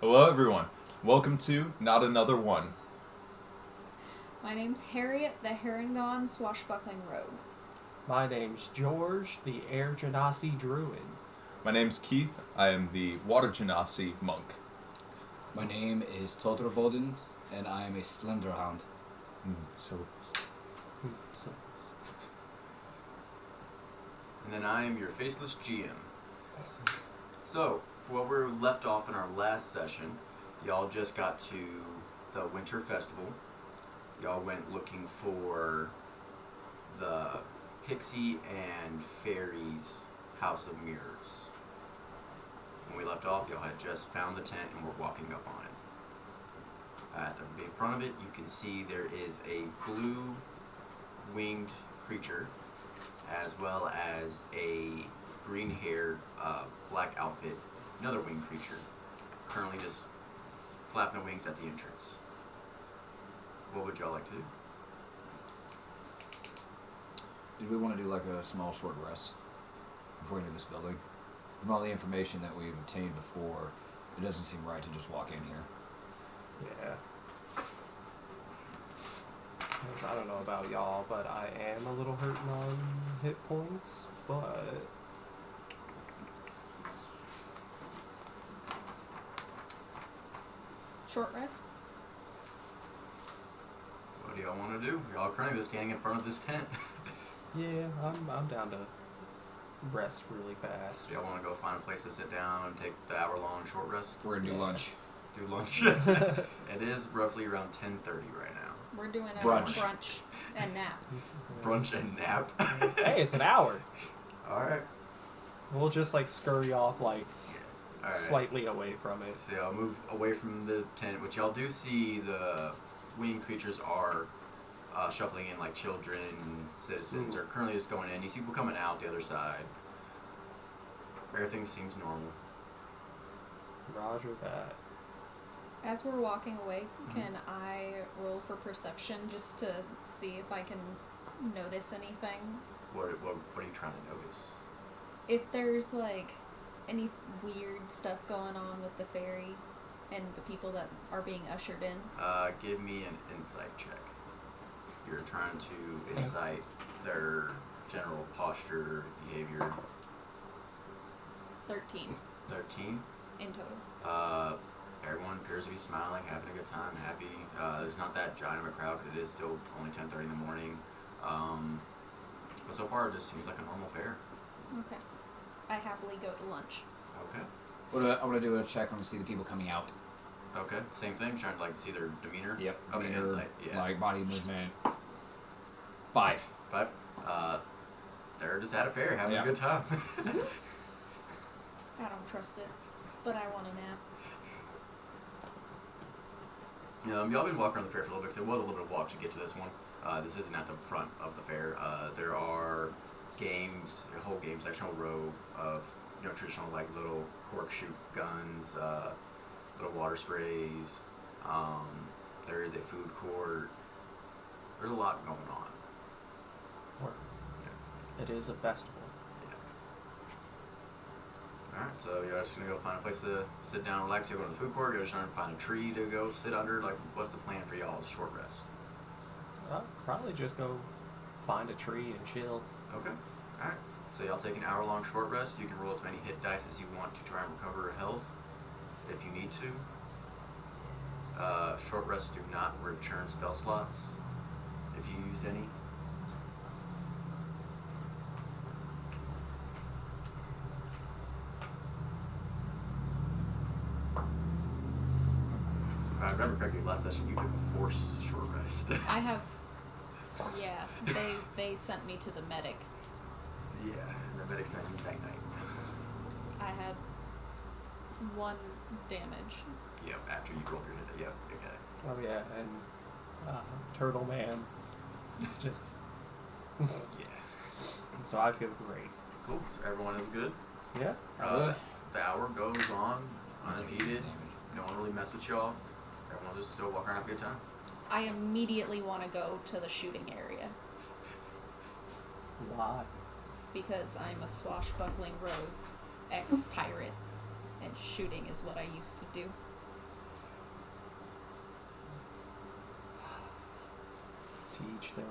Hello, everyone. Welcome to Not Another One. My name's Hairiett, the Herringon swashbuckling rogue. My name's Djeorge, the Air Genasi druid. My name's Keith. I am the Water Genasi monk. My name is Toter boden, and I am a slender hound. And then I am your faceless GM. So, where we're left off in our last session, y'all just got to the winter festival. Y'all went looking for the Pixie and Fairy's House of Mirrors. When we left off, y'all had just found the tent and were walking up on it. At the front of it, you can see there is a blue winged creature, as well as a green-haired, black outfit, another winged creature, currently just flapping their wings at the entrance. What would y'all like to do? Did we want to do like a small short rest before we enter this building? From all the information that we've obtained before, it doesn't seem right to just walk in here. Yeah. 'Cause I don't know about y'all, but I am a little hurting on hit points, but... Short rest? What do y'all want to do? Y'all are currently just standing in front of this tent. Yeah, I'm down to rest really fast. Do y'all want to go find a place to sit down and take the hour-long short rest? We're gonna do lunch. Do lunch? It is roughly around 10:30 right now. We're doing a Brunch. brunch and nap. Brunch and nap. Hey, it's an hour. Alright. We'll just like scurry off like Alright. slightly away from it. So y'all move away from the tent, which y'all do see the winged creatures are shuffling in like children, citizens. Ooh. Are currently just going in. You see people coming out the other side. Everything seems normal. Roger that. As we're walking away, can I roll for perception just to see if I can notice anything? What are you trying to notice? If there's like any weird stuff going on with the fairy and the people that are being ushered in. Give me an insight check. You're trying to insight their general posture, behavior. 13 13. in total. Everyone appears to be smiling, having a good time, happy. There's not that giant of a crowd because it is still only 10:30 in the morning. But so far, it just seems like a normal fair. Okay. I happily go to lunch. Okay. I want to do a check on to see the people coming out. Okay. Same thing. Trying to like see their demeanor. Yep. Okay. Demeanor, Insight. Yeah. like body movement. 5. 5. They're just at a fair, having a good time. I don't trust it, but I want a nap. Y'all been walking around the fair for a little bit because it was a little bit of a walk to get to this one. This isn't at the front of the fair. There are games, a whole game section, a whole row of traditional like little cork shoot guns, little water sprays. There is a food court. There's a lot going on. It is a festival. Alright, so you're just gonna go find a place to sit down, relax. You're going to the food court. You're just trying to find a tree to go sit under. Like, what's the plan for y'all's short rest? I'll probably just go find a tree and chill. Okay. Alright. So y'all take an hour-long short rest. You can roll as many hit dice as you want to try and recover health if you need to. Short rests do not return spell slots if you used any. If I remember correctly, last session you took a forced short rest. I have. Yeah, they sent me to the medic. Yeah, and the medic sent you night night. I had 1 damage. Yep, after you rolled your hit. Yep, okay. Oh yeah, and Turtle Man. Just Yeah. so I feel great. Cool. So everyone is good. Yeah. The hour goes on unimpeded. No one really mess with y'all. Everyone just still walk around, have a good time. I immediately want to go to the shooting area Why? because I'm a swashbuckling rogue, ex-pirate, and shooting is what I used to do. each their own.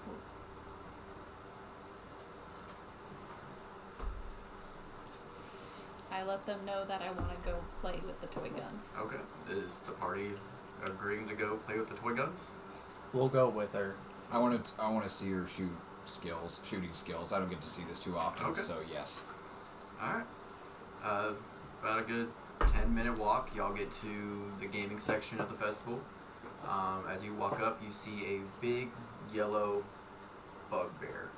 Cool. I let them know that I want to go play with the toy guns. Okay. Is the party agreeing to go play with the toy guns? We'll go with her. I want to see her shooting skills. I don't get to see this too often, Okay. so yes. Alright. About a good 10-minute walk, y'all get to the gaming section of the festival. As you walk up, you see a big yellow bugbear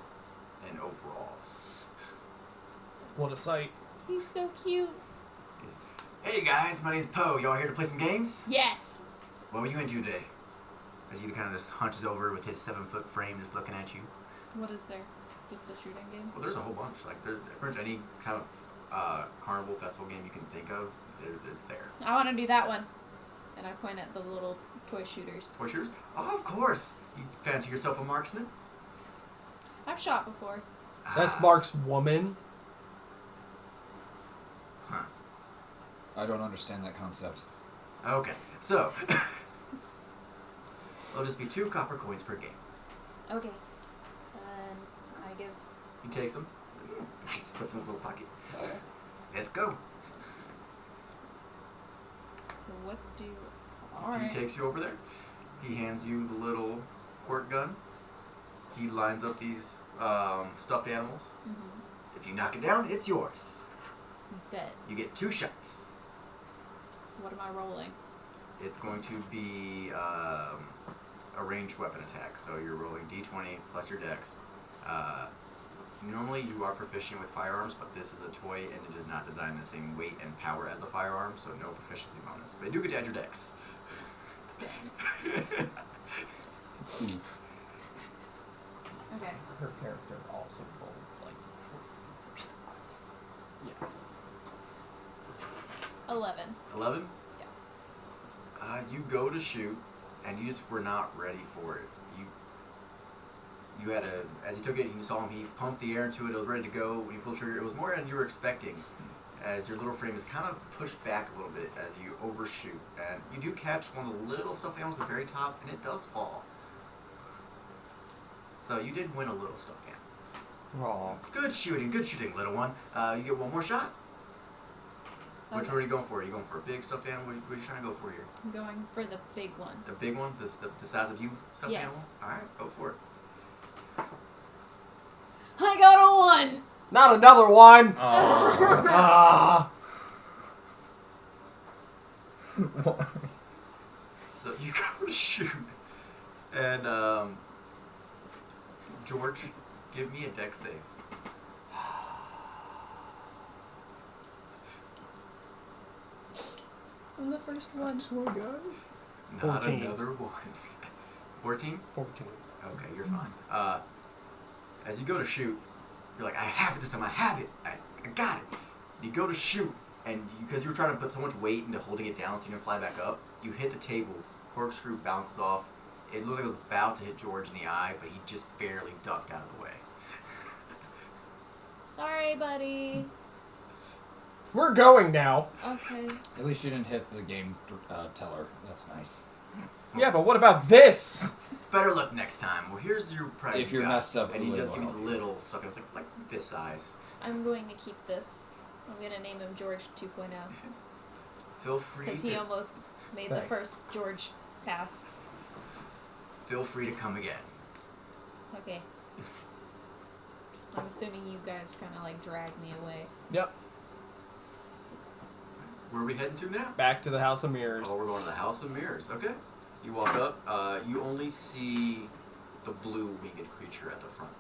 in overalls. What a sight. He's so cute. Hey guys, my name's Poe. Y'all here to play some games? Yes. What were you into today? As he kind of just hunches over with his 7-foot frame just looking at you. What is there? Just the shooting game? Well, there's a whole bunch. Like, there's pretty much any kind of carnival festival game you can think of, it's there. I want to do that one. And I point at the little toy shooters. Toy shooters? Oh, of course. You fancy yourself a marksman? I've shot before. That's Ah, Mark's woman. Huh. I don't understand that concept. Okay, so it'll just be 2 copper coins per game. Okay. And I give. He takes them. Nice. Puts them in his little pocket. Let's go. So what do? He Alright. takes you over there. He hands you the little squirt gun. He lines up these stuffed animals. Mm-hmm. If you knock it down, it's yours. Bet. You get 2 shots. What am I rolling? It's going to be a ranged weapon attack. So you're rolling d20 plus your dex. Normally you are proficient with firearms, but this is a toy and it is not designed the same weight and power as a firearm, so no proficiency bonus. But you do get to add your dex. Dang. Oof. Okay. Her character also rolled like 14 for stats. Yeah. 11. 11? Yeah. You go to shoot, and you just were not ready for it. You had as you took it, you saw him, he pumped the air into it, it was ready to go. When you pulled the trigger, it was more than you were expecting, as your little frame is kind of pushed back a little bit as you overshoot. And you do catch one of the little stuffed animals at the very top, and it does fall. So you did win a little stuffed animal. Aw. Good shooting, little one. You get one more shot. Which Okay. one are you going for? Are you going for a big stuffed animal? What are you trying to go for here? I'm going for the big one. The big one? The size of you stuffed Yes. animal? Alright, go for it. I got a 1. Not another one! Oh. Ah! So you go to shoot. And, George, give me a dex save. I'm the first one. Not 14. another one. 14? 14. Okay, you're fine. As you go to shoot, you're like, I have it this time, I have it. I got it. You go to shoot, and because you were trying to put so much weight into holding it down so you can fly back up, you hit the table, corkscrew bounces off. It looked like it was about to hit George in the eye, but he just barely ducked out of the way. Sorry, buddy. We're going now. Okay. At least you didn't hit the game teller. That's nice. Yeah, but what about this? Better luck next time. Well, here's your prize. If you you're got. messed up, and he Lily does will give you the help you. little stuff. It's like this size. I'm going to keep this. I'm going to name him Djeorge 2.0. Feel free. Because he To, almost made Thanks. the first Djeorge pass. feel free to come again. Okay. I'm assuming you guys kind of like drag me away. Yep. Where are we heading to now? Back to the House of Mirrors. Oh, we're going to the House of Mirrors. Okay. You walk up. You only see the blue winged creature at the front.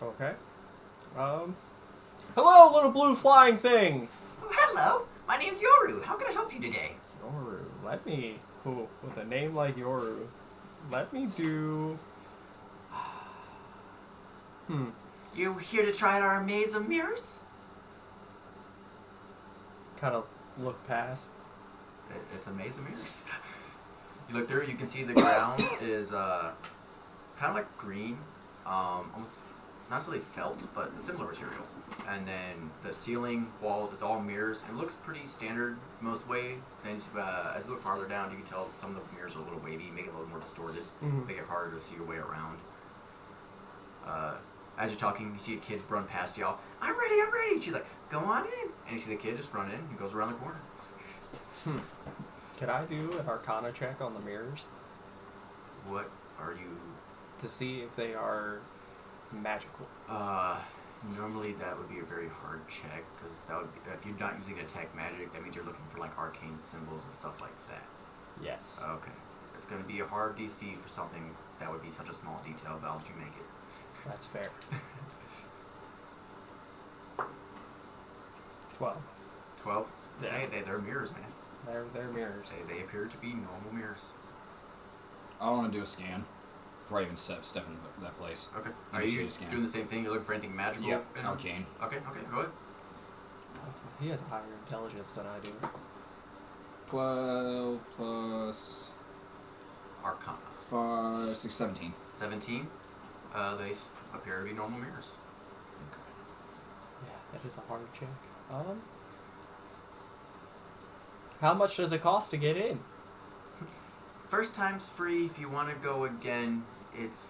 Okay. Hello, little blue flying thing. Hello, my name's Yoru. How can I help you today? Yoru. Let me. Ooh, with a name like Yoru. Let me do. You here to try out our maze of mirrors? Kind of look past. It's a maze of mirrors. You look through, you can see the ground is kind of like green, almost not necessarily felt, but a similar material. And then the ceiling, walls, it's all mirrors, and it looks pretty standard most way. And as you look farther down, you can tell that some of the mirrors are a little wavy, make it a little more distorted, make it harder to see your way around. As you're talking, you see a kid run past y'all. I'm ready. She's like, go on in. And you see the kid just run in and goes around the corner. Can I do an Arcana check on the mirrors What are you... to see if they are magical? Normally that would be a very hard check, because that would be, if you're not using detect magic, that means you're looking for like arcane symbols and stuff like that. Yes. Okay. It's going to be a hard DC for something that would be such a small detail, but I'll let you make it. That's fair. 12. 12? Yeah. Hey, they're mirrors, man. They're mirrors. They appear to be normal mirrors. I want to do a scan before I even step into that place. Okay. Let Are me see you the scan. doing the same thing? You're looking for anything magical? Yep, in arcane. Okay, go ahead. He has a higher intelligence than I do. 12 plus Arcana. 5, 6, 17. 17. They appear to be normal mirrors. Yeah, that is a hard check. How much does it cost to get in? First time's free. If you want to go again, it's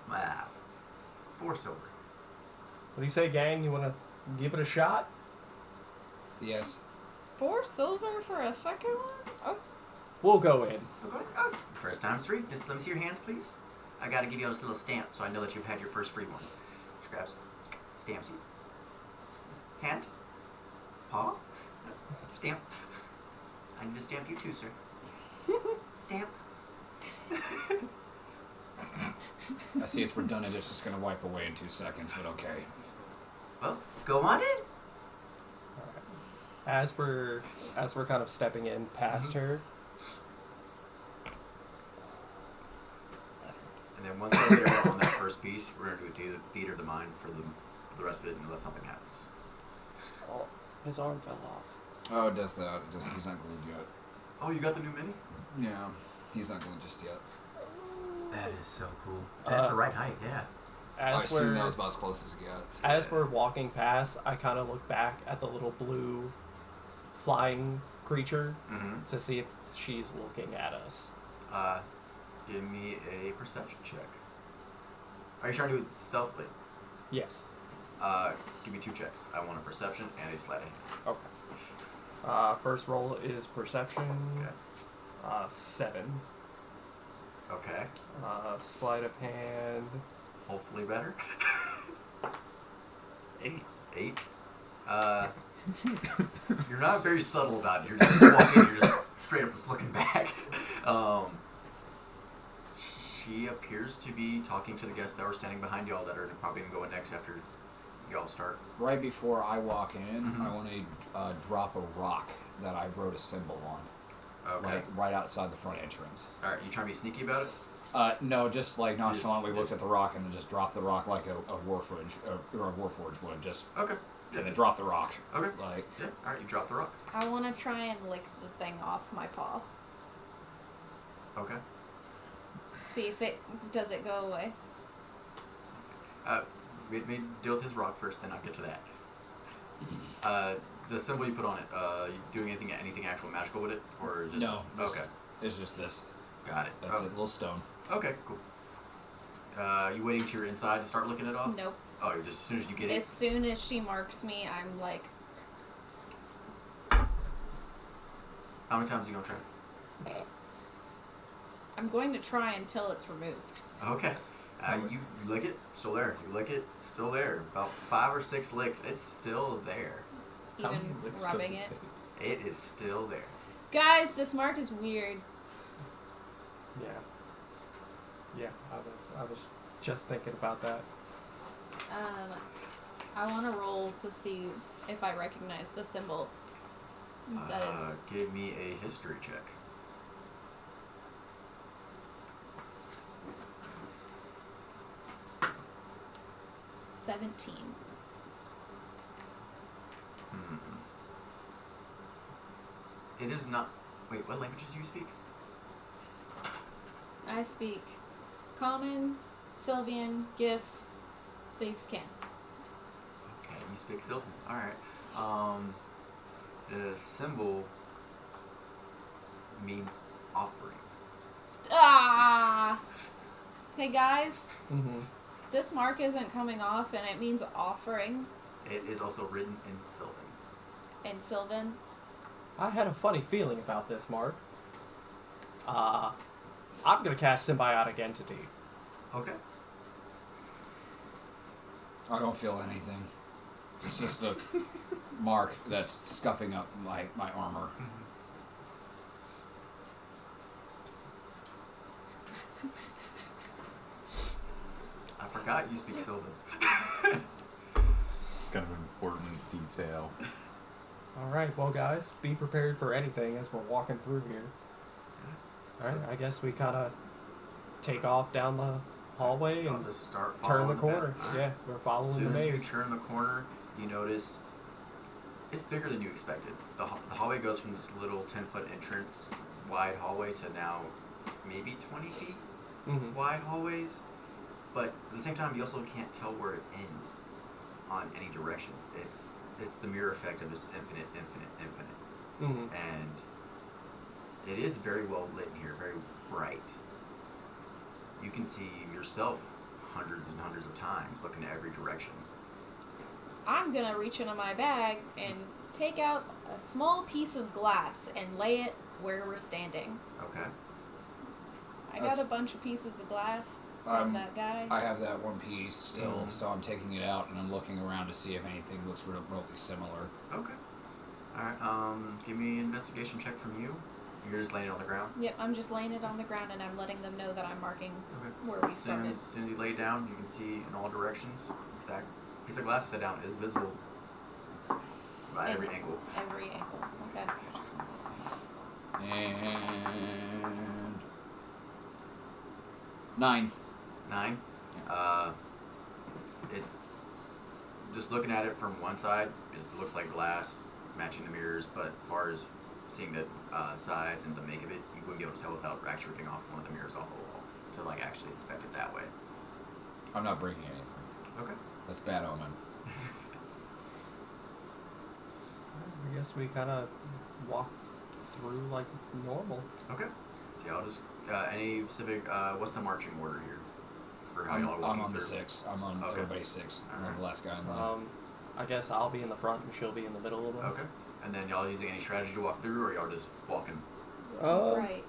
4 silver. What do you say, gang? You want to give it a shot? Yes. 4 silver for a second one? Oh, We'll go in. Oh, go ahead. Oh, first time's free. Just let me see your hands, please. I gotta give you this little stamp so I know that you've had your first free one. She grabs, stamps you. Hand. Paw. Stamp. I need to stamp you too, sir. Stamp. I see it's redundant. It's just going to wipe away in 2 seconds, but okay. Well, go on in. As we're kind of stepping in past her. And then once we're there on that first piece, we're gonna do theater of the mind for the rest of it unless something happens. Oh, his arm fell off. Oh, it does that. He's not glued yet. Oh, you got the new mini? Yeah, he's not glued just yet. That is so cool. That's the right height, yeah. I As assume we're that was about as close as it gets. as we're walking past, I kind of look back at the little blue flying creature to see if she's looking at us. Give me a perception check. Are you trying to do it stealthily? Yes. Give me 2 checks. I want a perception and a sleight of hand. Okay. First roll is perception. Okay. 7. Okay. Sleight of hand. Hopefully better. 8. 8. You're not very subtle about it. You're just walking. You're just straight up just looking back. She appears to be talking to the guests that were standing behind y'all that are probably going to go in next after y'all start. Right before I walk in, I want to drop a rock that I wrote a symbol on. Okay. Like right outside the front entrance. Alright, you trying to be sneaky about it? No, just like nonchalantly Just- look at the rock and then just drop the rock like a warforge or a warforge would. Just Okay. and then drop the rock. Okay. Like Yeah, alright, you drop the rock. I want to try and lick the thing off my paw. Okay. See if does it go away. We deal with his rock first, then I'll get to that. The symbol you put on it, you doing anything actual magical with it? Or just... no. Okay. It's just this. Got it. That's a little stone. Okay, cool. You waiting till you're inside to start looking it off? Nope. Oh, you're just as soon as you get As it? soon as she marks me, I'm like, How many times are you going to try? I'm going to try until it's removed. Okay. You lick it, still there. You lick it, still there. About 5 or 6 licks, it's still there. How many Even licks rubbing does it. take? It is still there. Guys, this mark is weird. Yeah. Yeah, I was just thinking about that. I want to roll to see if I recognize the symbol. That is Give me a history check. – 17. It is not... Wait, what languages do you speak? I speak Common, Sylvian, Gif, Thieves can. Okay, you speak Sylvan. Alright. The symbol means offering. Ah! Hey guys, Mm-hmm. this mark isn't coming off and it means offering It is also written in Sylvan. in Sylvan. I had a funny feeling about this, Mark. I'm gonna cast Symbiotic Entity. Okay. I don't feel anything. It's just a mark that's scuffing up my armor. I forgot you speak Sylvan. It's kind of an important detail. Alright, well guys, be prepared for anything as we're walking through here. Alright, I guess we kinda take off down the hallway I'll and just start turn the following corner. that. Yeah, we're As following the soon as you maze. turn the corner, you notice it's bigger than you expected. The hallway goes from this little 10-foot entrance wide hallway to now maybe 20 feet Mm-hmm. wide hallways. But at the same time, you also can't tell where it ends on any direction. It's the mirror effect of this infinite. Mm-hmm. And it is very well lit in here, very bright. You can see yourself hundreds and hundreds of times looking at every direction. I'm gonna reach into my bag and take out a small piece of glass and lay it where we're standing. Okay. I got a bunch of pieces of glass from that guy. I have that one piece still, so I'm taking it out and I'm looking around to see if anything looks remotely similar. Okay. Alright, give me an investigation check from you. You're just laying it on the ground? Yep, I'm just laying it on the ground and I'm letting them know that I'm marking Okay. where we started. As soon as you lay it down, you can see in all directions. That piece of glass you set down is visible by every And- angle. Every angle. Okay. And 9. 9. It's just looking at it from one side. It looks like glass matching the mirrors, but as far as seeing the sides and the make of it, you wouldn't be able to tell without actually ripping off one of the mirrors off the wall to like actually inspect it that way. I'm not breaking anything. Okay. That's bad omen. I guess we kind of walk through like normal. Okay. So y'all just any specific what's the marching order here for how y'all are I'm walking on the through? 6. I'm on Okay. everybody's 6. I'm Alright. the last guy in line. I guess I'll be in the front and she'll be in the middle of us. Okay. And then y'all using any strategy to walk through, or y'all just walking? Right.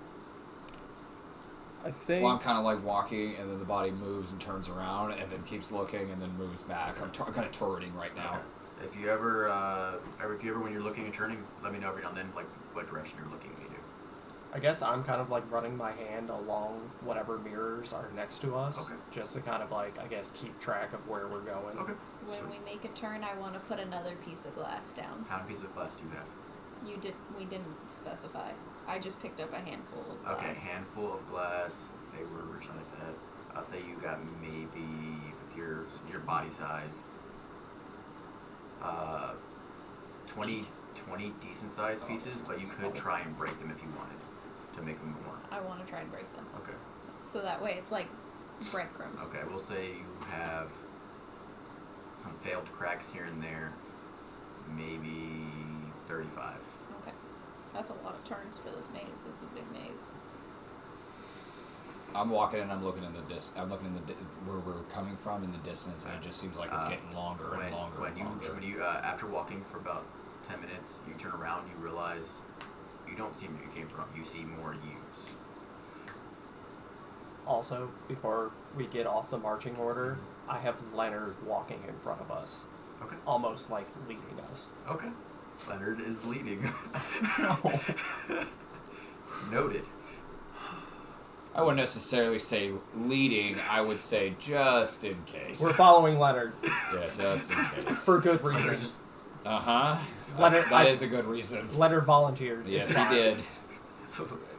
I think. Well, I'm kind of like walking, and then the body moves and turns around, and then keeps looking, and then moves back. I'm kind of turreting right now. Okay. If you ever when you're looking and turning, let me know every now and then, like what direction you're looking to do. I guess I'm kind of like running my hand along whatever mirrors are next to us, Okay. just to kind of like I guess keep track of where we're going. Okay. When Sweet. we make a turn, I want to put another piece of glass down. How many pieces of glass do you have? We didn't specify. I just picked up a handful of glass. Okay, handful of glass. They were originally like that. I'll say you got maybe with your body size, 20 decent sized pieces, but you could try and break them if you wanted to make them more. I want to try and break them. Okay. So that way it's like breadcrumbs. Okay, we'll say you have some failed cracks here and there, maybe 35. Okay. That's a lot of turns for this maze. This is a big maze. I'm walking and I'm looking in the I'm looking in the where we're coming from in the distance, and it just seems like it's getting longer and longer When and you longer. when you after walking for about 10 minutes, you turn around, you realize you don't see where you came from. You see more yous. Also, before we get off the marching order, I have Leonard walking in front of us, Okay. almost like leading us. Okay. Leonard is leading. Noted. I wouldn't necessarily say leading. I would say just in case. We're following Leonard Yeah, just in case. for good Leonard reason. just Uh-huh. Leonard, That is a good reason. Leonard volunteered. Yes, It's he fine. did.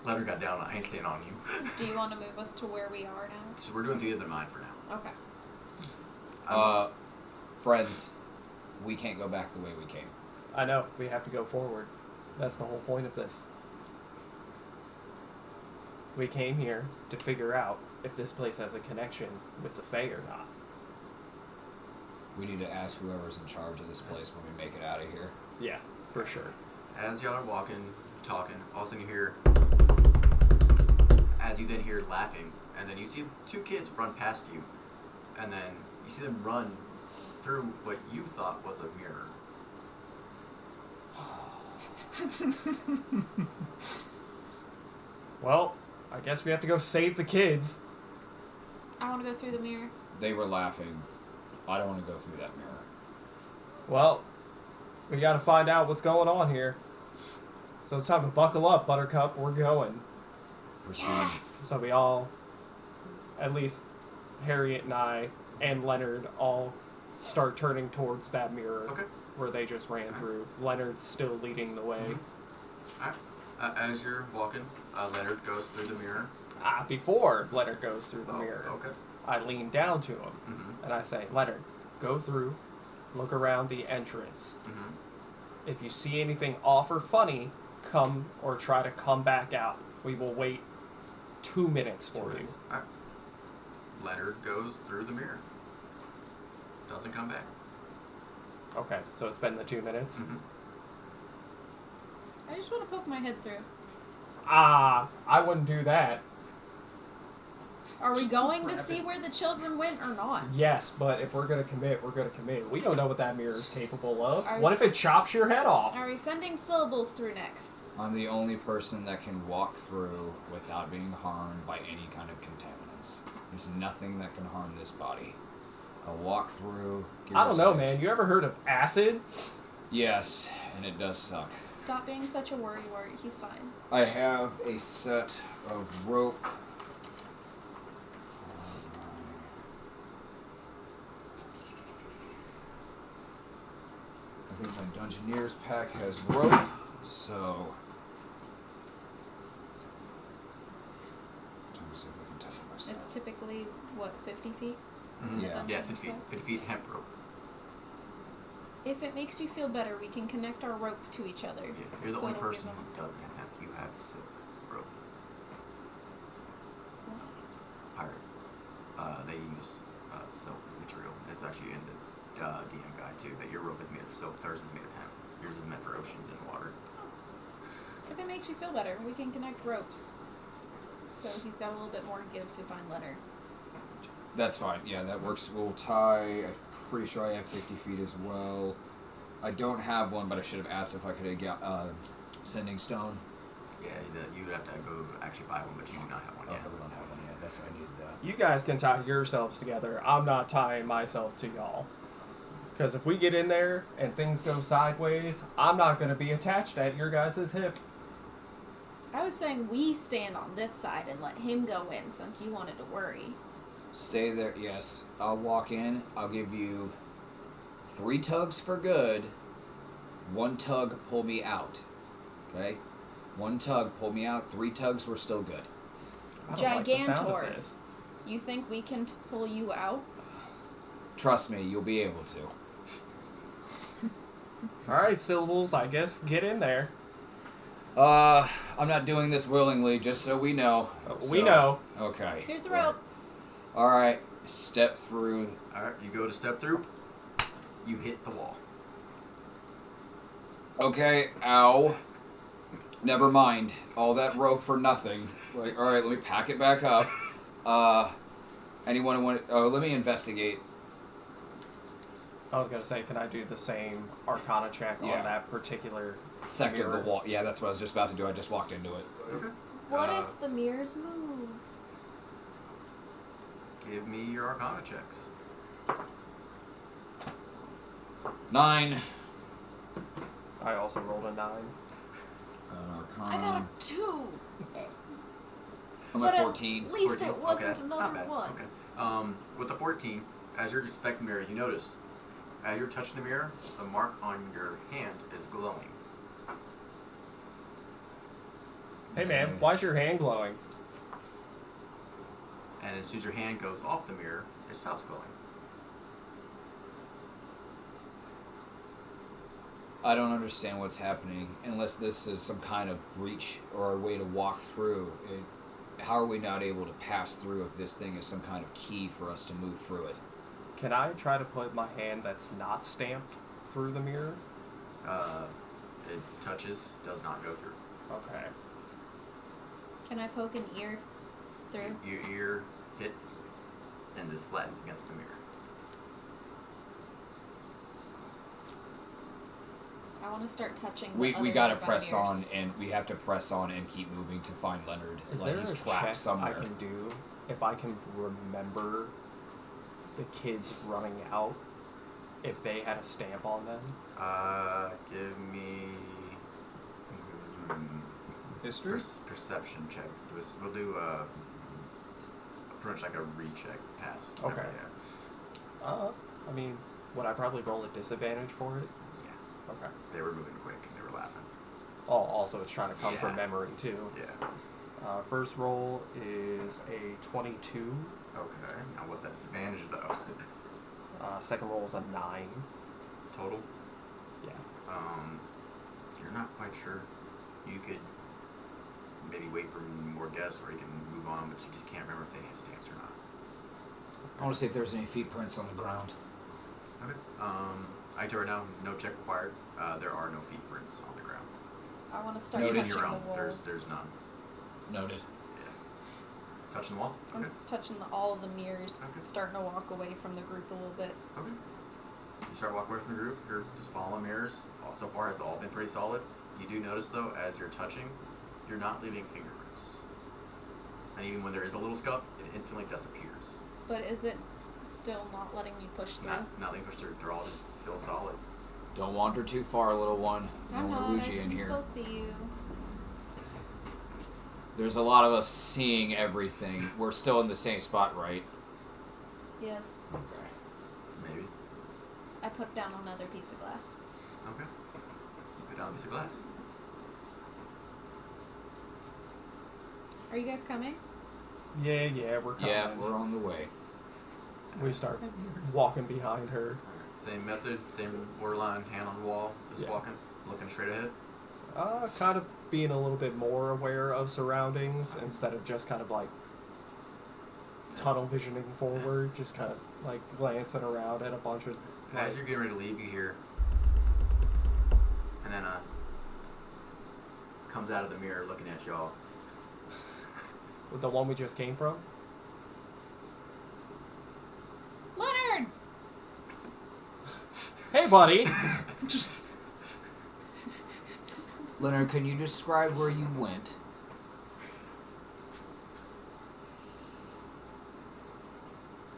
Leonard got down. I ain't staying on you. Do you want to move us to where we are now? So we're doing the other mine for now. Okay. Friends, we can't go back the way we came. I know, we have to go forward. That's the whole point of this. We came here to figure out if this place has a connection with the Fae or not. We need to ask whoever's in charge of this place when we make it out of here. Yeah, for sure. As y'all are walking, talking, all of a sudden you hear, as you then hear laughing, and then you see two kids run past you, and then you see them run through what you thought was a mirror. Well, I guess we have to go save the kids. I want to go through the mirror. They were laughing. I don't want to go through that mirror. Well, we gotta find out what's going on here. So it's time to buckle up, Buttercup. We're going. Proceed. So we all, at least Hairiett and I and Leonard, all start turning towards that mirror Okay. where they just ran through. Leonard's still leading the way. Alright. As you're walking, Leonard goes through the mirror. Before Leonard goes through the Oh, mirror, okay. I lean down to him Mm-hmm. and I say, Leonard, go through, look around the entrance. Mm-hmm. If you see anything off or funny, come or try to come back out. We will wait 2 minutes for you. Alright. Leonard goes through the mirror. Doesn't come back. Okay, so it's been the 2 minutes. Mm-hmm. I just want to poke my head through. I wouldn't do that. Are we Just going to grab see it. where the children went or not? Yes, but if we're gonna commit, we're gonna commit. We don't know what that mirror is capable of. Are What we if it chops your head off? Are we sending syllables through next? I'm the only person that can walk through without being harmed by any kind of contaminants. There's nothing that can harm this body. I'll walk through. I don't know, man. You ever heard of acid? Yes, and it does suck. Stop being such a worry. He's fine. I have a set of rope. I think my Dungeoneer's pack has rope, so. Let me see if I can tie myself. It's typically, what, 50 feet? Mm-hmm. Yeah. Yeah, it's 50 feet. 50 feet hemp rope. If it makes you feel better, we can connect our rope to each other. Yeah, you're the So only it'll person give them- who doesn't have hemp. You have silk rope. Pirate. They use silk material. It's actually in the DM guide too. That your rope is made of silk. Theirs is made of hemp. Yours is meant for oceans and water. If it makes you feel better, we can connect ropes. So he's got a little bit more to give to find Leonard. That's fine. Yeah, that works. We'll tie. I'm pretty sure I have 50 feet as well. I don't have one, but I should have asked if I could get sending stone. Yeah, you would have to go actually buy one, but you do not have one yet. Okay, we don't have one yet. That's I need that. You guys can tie yourselves together. I'm not tying myself to y'all. Because if we get in there and things go sideways, I'm not going to be attached at your guys' hip. I was saying we stand on this side and let him go in since you wanted to worry. Stay there. Yes, I'll walk in. I'll give you 3 tugs for good. 1 tug, pull me out. Okay? 1 tug, pull me out. 3 tugs, we're still good. I don't like the sound of Gigantor. this. You think we can pull you out? Trust me, you'll be able to. Alright, syllables, I guess get in there. I'm not doing this willingly, just so we know. We know. Okay. Here's the rope. Alright, step through. Alright, you go to step through. You hit the wall. Okay, ow. Never mind. All that rope for nothing. Like, alright, let me pack it back up. Anyone want? Oh, let me investigate. I was going to say, can I do the same Arcana check Yeah. on that particular Sector of mirror? the wall. Yeah, that's what I was just about to do. I just walked into it. Okay. What if the mirrors move? Give me your Arcana checks. 9. I also rolled a 9. Arcana. I got a 2. I'm but at 14. At least 14? it wasn't okay, that's not another bad. one. Okay. With the 14, as you inspect the mirror, you notice, as you're touching the mirror, the mark on your hand is glowing. Hey man, Okay. why's your hand glowing? And as soon as your hand goes off the mirror, it stops glowing. I don't understand what's happening unless this is some kind of breach or a way to walk through. How are we not able to pass through if this thing is some kind of key for us to move through it? Can I try to put my hand that's not stamped through the mirror? It touches, does not go through. Okay. Can I poke an ear through? Your ear hits and just flattens against the mirror. I want to start touching the We other gotta nearby press on, mirrors. and we have to press on and keep moving to find Leonard. Is like there he's a trapped check somewhere. I can do if I can remember the kids running out if they had a stamp on them? Give me History? perception check. We'll do pretty much like a recheck pass. Okay. Yeah. I mean, would I probably roll a disadvantage for it? Yeah. Okay. They were moving quick and they were laughing. Oh, also it's trying to come from Yeah. memory too. Yeah. First roll is a 22. Okay. Now what's that disadvantage though? Second roll is a 9. Total? Yeah. You're not quite sure. You could maybe wait for more guests or you can move on, but you just can't remember if they had stamps or not. I want to see if there's any feet prints on the ground. Okay. I do right now, no check required. There are no feet prints on the ground. I want to start Even touching your the own. walls. There's none. Noted. Yeah. Touching the walls? I'm Okay. touching all of the mirrors, Okay. starting to walk away from the group a little bit. Okay. You start walking away from the group. You're just following mirrors. So far, it's all been pretty solid. You do notice, though, as you're touching, you're not leaving fingerprints. And even when there is a little scuff, it instantly disappears. But is it still not letting me push through? Not letting push through. They're all just feel solid. Don't wander too far, little one. I'm Don't not. wanna lose I you in can here. still see you. There's a lot of us seeing everything. We're still in the same spot, right? Yes. Okay. Maybe. I put down another piece of glass. Okay. You put down a piece of glass. Are you guys coming? Yeah, we're coming. Yeah, we're on the way. We start walking behind her. Alright, same method, same borderline, hand on the wall, just Yeah. walking, looking straight ahead. Kind of being a little bit more aware of surroundings instead of just kind of like tunnel visioning forward, just kind of like glancing around at a bunch of. As you're getting ready to leave, you hear, and then comes out of the mirror looking at y'all. The one we just came from. Leonard! Hey, buddy. Leonard, can you describe where you went?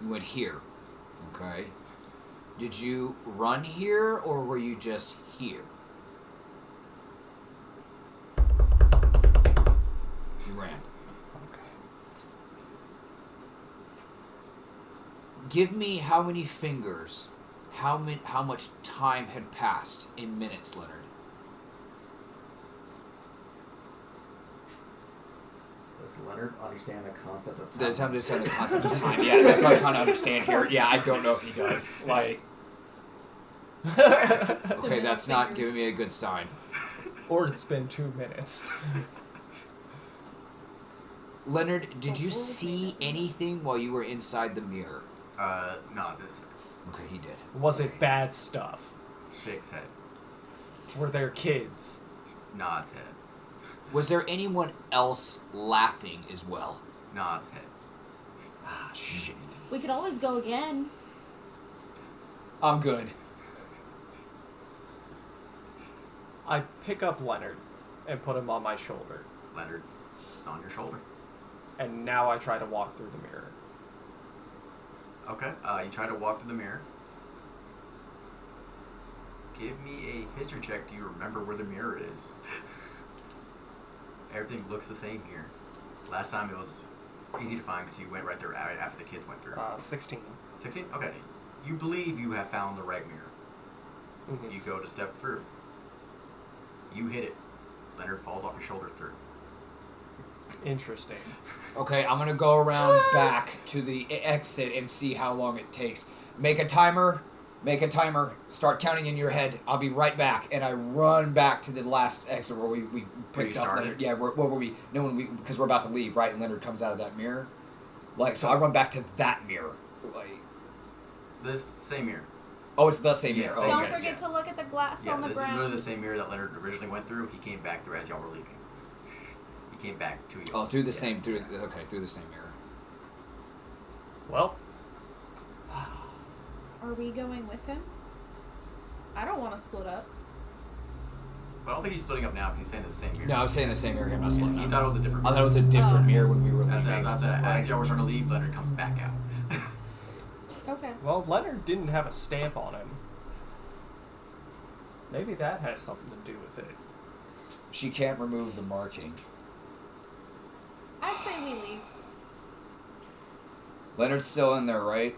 You went here. Okay. Did you run here or were you just here? You ran. Okay. Give me how many fingers, how much time had passed in minutes, Leonard? Does Leonard understand the concept of time? Does he understand the concept of time? Yeah, that's what I'm trying to understand here. Yeah, I don't know if he does. Like, okay, that's not giving me a good sign. Or it's been 2 minutes. Leonard, did you see anything while you were inside the mirror? No, this Okay, he did. Was it bad stuff? shakes head, Were there kids? nods head, Was there anyone else laughing as well? nods head. Ah, shit. We could always go again. I'm good. I pick up Leonard and put him on my shoulder, Leonard's on your shoulder. and now I try to walk through the mirror. Okay. You try to walk through the mirror. Give me a history check. Do you remember where the mirror is? Everything looks the same here. Last time it was easy to find because you went right there right after the kids went through. 16. 16? Okay. You believe you have found the right mirror. Mhm. You go to step through. You hit it. Leonard falls off your shoulder through. Interesting. Okay, I'm gonna go around back to the exit and see how long it takes. Make a timer. Start counting in your head. I'll be right back. And I run back to the last exit where we Where you picked up started? Leonard. Yeah, where were we? No, because we're about to leave, right? And Leonard comes out of that mirror. Like, so I run back to that mirror. Like, This same mirror. Oh, it's the same Yeah, mirror. same Oh, Don't mirror. okay. forget to look at the glass Yeah, on the this is ground. literally the same mirror that Leonard originally went through. He came back through as y'all were leaving. He came back to you. Oh, through the same through the same mirror. Well, Are we going with him? I don't want to split up. But I don't think he's splitting up now because he's saying the same mirror. No, I was saying the same mirror. I'm not splitting He up. thought it was a different I mirror. thought it was a different Oh. mirror when we were leaving. As I said, as y'all were trying to leave, Leonard comes back out. Okay. well, Leonard didn't have a stamp on him. Maybe that has something to do with it. She can't remove the marking. I say we leave. Leonard's still in there, right?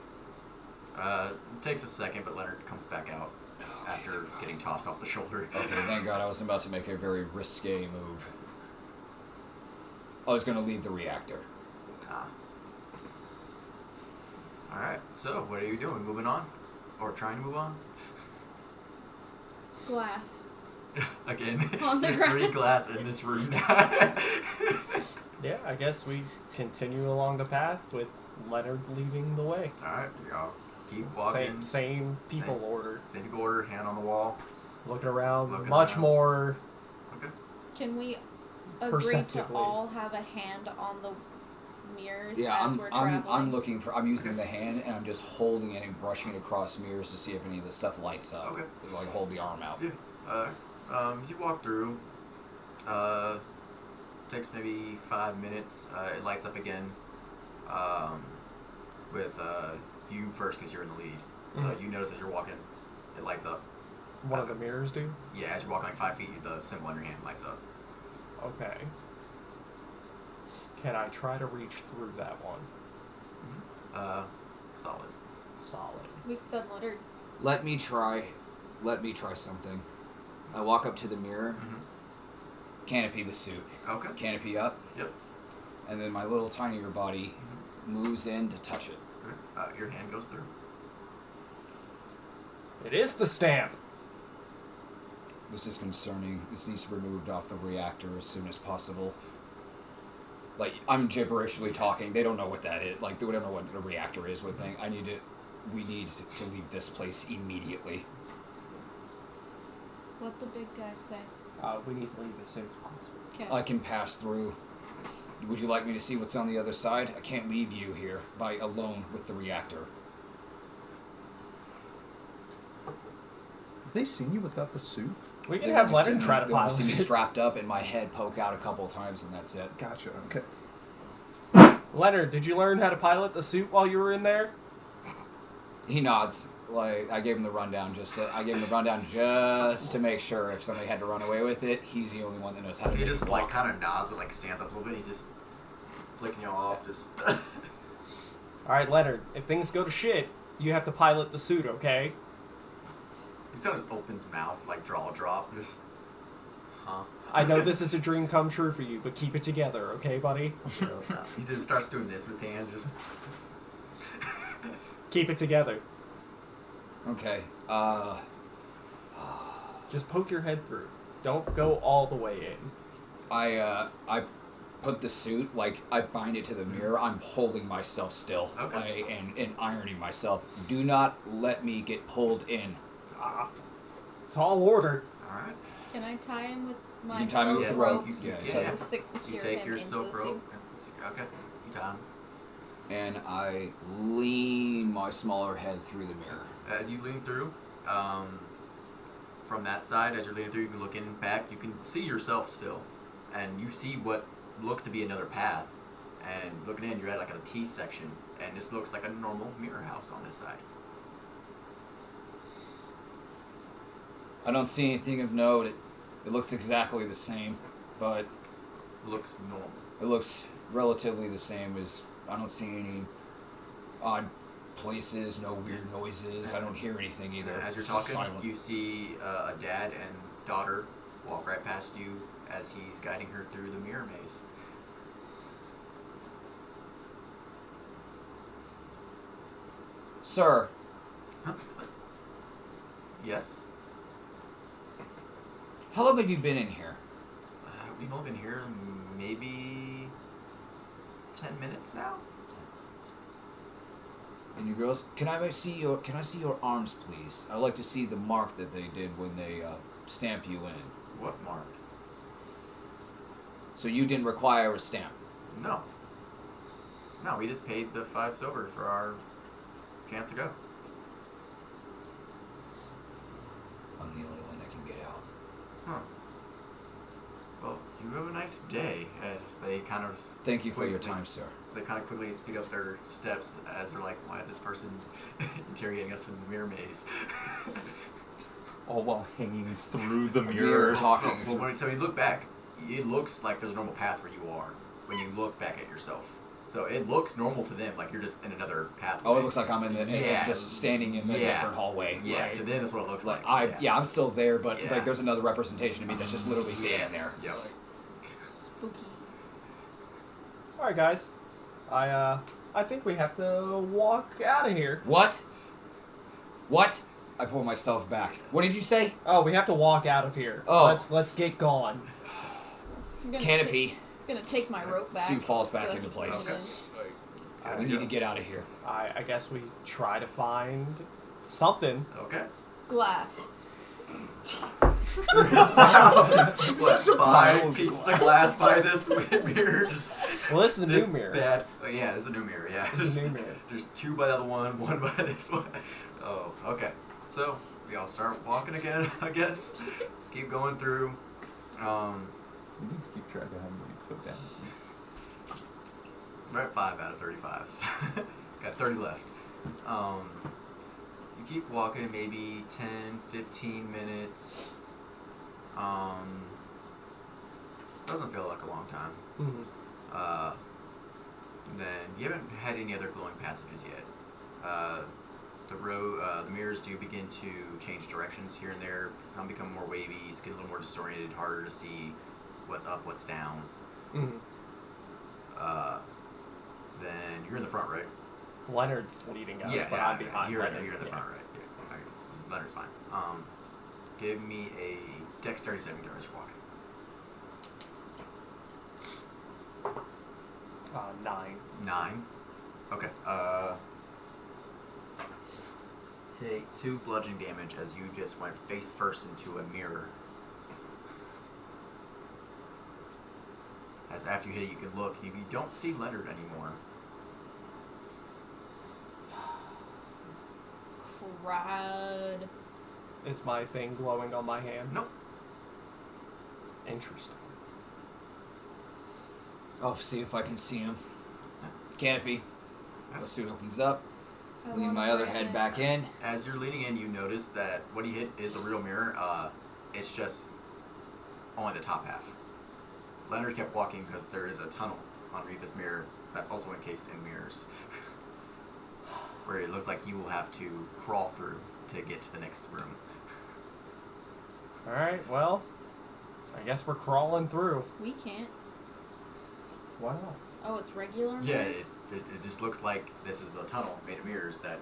It takes a second, but Leonard comes back out after getting tossed off the shoulder. Okay, thank God. I was about to make a very risque move. I was going to leave the reactor. Alright, so what are you doing? Moving on? Or trying to move on? Glass. Again, On the there's ground. 3 glass in this room now. Yeah, I guess we continue along the path with Leonard leading the way. Alright, y'all keep walking. Same people Same. order. Same people order, hand on the wall. Looking around, Looking much around. more. Okay. Can we agree to Perceptively. all have a hand on the mirrors Yeah, as we're traveling? I'm looking for. I'm using the hand and I'm just holding it and brushing it across mirrors to see if any of the stuff lights up. Okay. So I can hold the arm out. Yeah. You walk through. Takes maybe 5 minutes. It lights up again. With you first because you're in the lead. So Mhm. you notice as you're walking, it lights up. One of the mirrors do? Yeah, as you're walking like 5 feet, the symbol on your hand lights up. Okay. Can I try to reach through that one? Solid. Solid. We said Leonard. Let me try something. I walk up to the mirror. Canopy the suit. Okay. Canopy up. Yep. And then my little tinier body moves in to touch it. Your hand goes through. It is the stamp! This is concerning. This needs to be removed off the reactor as soon as possible. Like, I'm gibberishly talking. They don't know what that is. Like, they don't know what the reactor is with thing. We need to leave this place immediately. What the big guy say? We need to leave as soon as possible. Okay. I can pass through. Would you like me to see what's on the other side? I can't leave you here alone with the reactor. Have they seen you without the suit? We can They've have only Leonard seen try me- to they've only pilot seen me it. strapped up and my head poke out a couple of times and that's it. Gotcha. Okay. Leonard, did you learn how to pilot the suit while you were in there? He nods. Like, I gave him the rundown just to make sure if somebody had to run away with it, he's the only one that knows how to He make just it like walk. kind of nods, but like stands up a little bit. He's just flicking you off. Just. Alright, Leonard, if things go to shit, you have to pilot the suit, okay? He kind of just opens mouth, like jaw drop, just. Huh. I know this is a dream come true for you, but keep it together, okay, buddy? He just starts doing this with his hands, just. Keep it together. Okay. Just poke your head through. Don't go all the way in. I put the suit, like, I bind it to the mirror. I'm holding myself still. Okay. And ironing myself. Do not let me get pulled in. Tall order. Alright. Can I tie him with my can tie me silk with Yes, the rope. rope Yeah, to so- secure You take him your into silk the rope. suit? Okay. You tie him. And I lean my smaller head through the mirror. As you lean through, from that side, as you're leaning through, you can look in back. You can see yourself still, and you see what looks to be another path. And looking in, you're at like a T section, and this looks like a normal mirror house on this side. I don't see anything of note. It looks exactly the same, but Looks normal. it looks relatively the same as I don't see any odd places, no weird noises. I don't hear anything either. As you're It's just talking, silent. you see a dad and daughter walk right past you as he's guiding her through the mirror maze. Sir, Yes? how long have you been in here? We've only been here maybe 10 minutes now? And you girls, can I see your arms, please? I'd like to see the mark that they did when they stamp you in. What mark? So you didn't require a stamp. No. No, we just paid the 5 silver for our chance to go. I'm the only one that can get out. Huh. Well, you have a nice day. As they kind of Thank you for your time, sir. They kind of quickly speed up their steps as they're like, "Why is this person interrogating us in the mirror maze?" All while hanging through the Mirror mirror. talking. Well, when you look back, it looks like there's a normal path where you are when you look back at yourself. So it looks normal to them, like you're just in another pathway. Oh, it looks like I'm in the Yeah. just standing in the different hallway. Yeah, right? to them that's what it looks like. I'm still there, but Yeah. like there's another representation of me that's just literally standing there. Yep. Spooky. All right, guys. I think we have to walk out of here. What? What? I pull myself back. What did you say? Oh, we have to walk out of here. Oh. Let's get gone. I'm gonna Canopy. gonna take my rope back. Sue falls back so into he place. can Okay. We need to get out of here. I guess we try to find something. Okay. Glass. What, 5 pieces of glass by this mirror? Just Well, this is a this new mirror. Bad. Oh, yeah, this is a new mirror. Yeah. This is a new mirror. There's 2 by the other one by this one. Oh, okay. So we all start walking again, I guess. Keep going through. We need to keep track of how many we put down. We're at 5 out of 35. Got 30 left. You keep walking maybe 10, 15 minutes. Doesn't feel like a long time. Mm-hmm. Then you haven't had any other glowing passages yet. The mirrors do begin to change directions here and there. Some become more wavy. It's getting a little more disoriented, harder to see what's up, what's down. Mm-hmm. Then you're in the front, right? Leonard's leading us, Yeah, but I'm behind you're Leonard. You're in the front, right? Yeah. Okay. Leonard's fine. Give me a dexterity saving throw as you're walking. 9. 9. Okay. Take 2 bludgeoning damage as you just went face first into a mirror. As after you hit it, you can look. You don't see Leonard anymore. Crud. Is my thing glowing on my hand? Nope. Interesting. I'll see if I can see him. Canopy. The suit opens up. I Lean wanna my other break head it. back in. As you're leaning in, you notice that what he hit is a real mirror. It's just only the top half. Leonard kept walking because there is a tunnel underneath this mirror that's also encased in mirrors. Where it looks like you will have to crawl through to get to the next room. Alright, well, I guess we're crawling through. We can't. Why not? Oh, it's regular Yeah, mirrors? it just looks like this is a tunnel made of mirrors that...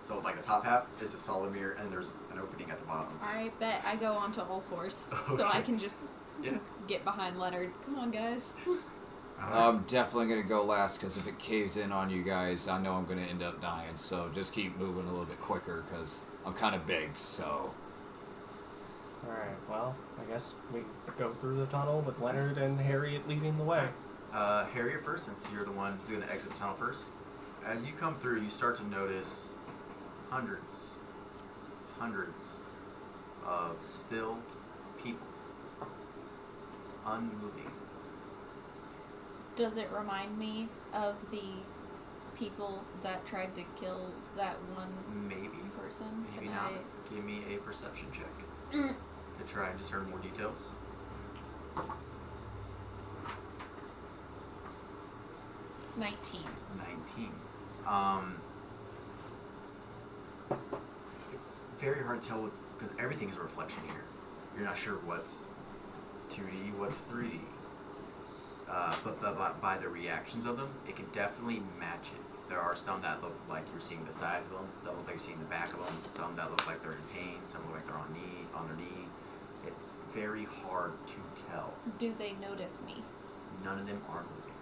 So, like, the top half is a solid mirror, and there's an opening at the bottom. Alright, bet. I go onto all fours. So Okay. I can just Yeah. get behind Leonard. Come on, guys. I'm definitely going to go last because if it caves in on you guys, I know I'm going to end up dying. So just keep moving a little bit quicker because I'm kind of big, so... Alright, well, I guess we go through the tunnel with Leonard and Hairiett leading the way. Hairiett first, since you're the one who's going to exit the tunnel first. As you come through, you start to notice hundreds of still people. Unmoving. Does it remind me of the people that tried to kill that one Maybe. person? Maybe Can not. Give me a perception check. To try and discern more details. 19. 19. It's very hard to tell because everything is a reflection here. You're not sure what's 2D, what's 3D. But by the reactions of them, it can definitely match it. There are some that look like you're seeing the sides of them, some look like you're seeing the back of them, some that look like they're in pain, some look like they're on their knee. It's very hard to tell. Do they notice me? None of them are moving.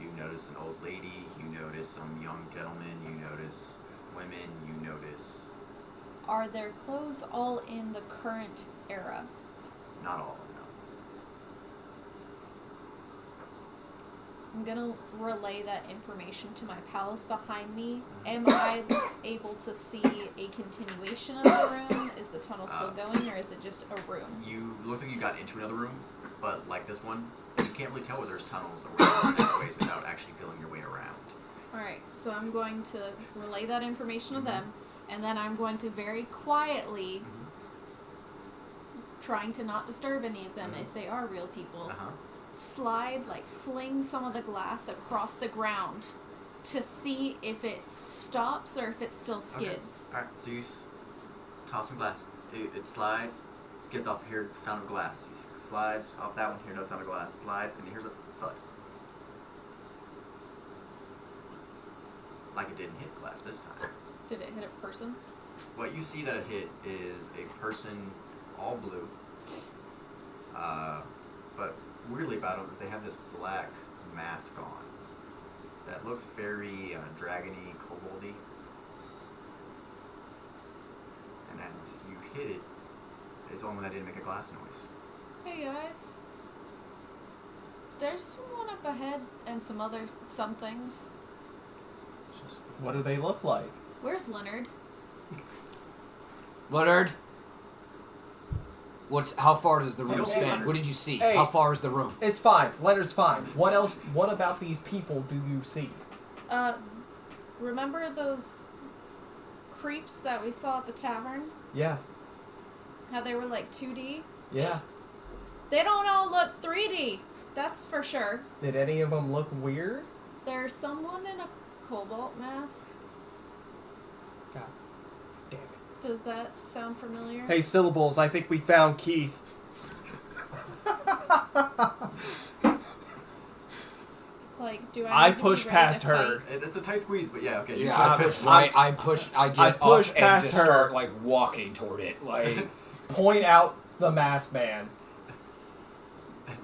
You notice an old lady, you notice some young gentlemen, you notice women, you notice... Are their clothes all in the current era? Not all, no. I'm gonna relay that information to my pals behind me. Am I able to see a continuation of the room? Is the tunnel still going, or is it just a room? You look like you got into another room, but like this one, you can't really tell where there's tunnels or where there's next ways without actually feeling your way around. Alright, so I'm going to relay that information to them, and then I'm going to very quietly, trying to not disturb any of them if they are real people, slide, like fling some of the glass across the ground to see if it stops or if it still skids. Okay. Alright, so you toss some glass. It slides, skids off here, sound of glass. You slides off that one, here, no sound of glass. Slides, and here's a thud. Like it didn't hit glass this time. Did it hit a person? What you see that it hit is a person, all blue. But weirdly about them is they have this black mask on that looks very dragony, koboldy. And as you hit it, it's the only one that didn't make a glass noise. Hey guys. There's someone up ahead and some other somethings. Just, what do they look like? Where's Leonard? Leonard? How far does the You room don't see span? Leonard. What did you see? Hey. How far is the room? It's fine. Leonard's fine. What else? What about these people do you see? Remember those creeps that we saw at the tavern? Yeah. How they were like 2D? Yeah. They don't all look 3D. That's for sure. Did any of them look weird? There's someone in a cobalt mask. God damn it. Does that sound familiar? Hey, Syllables, I think we found Keith. Like, do I? I need to be pushed ready past to her. fight? It's a tight squeeze, but yeah, okay. Yeah, I get I push up past and just her. start like walking toward it. Like Point out the masked man.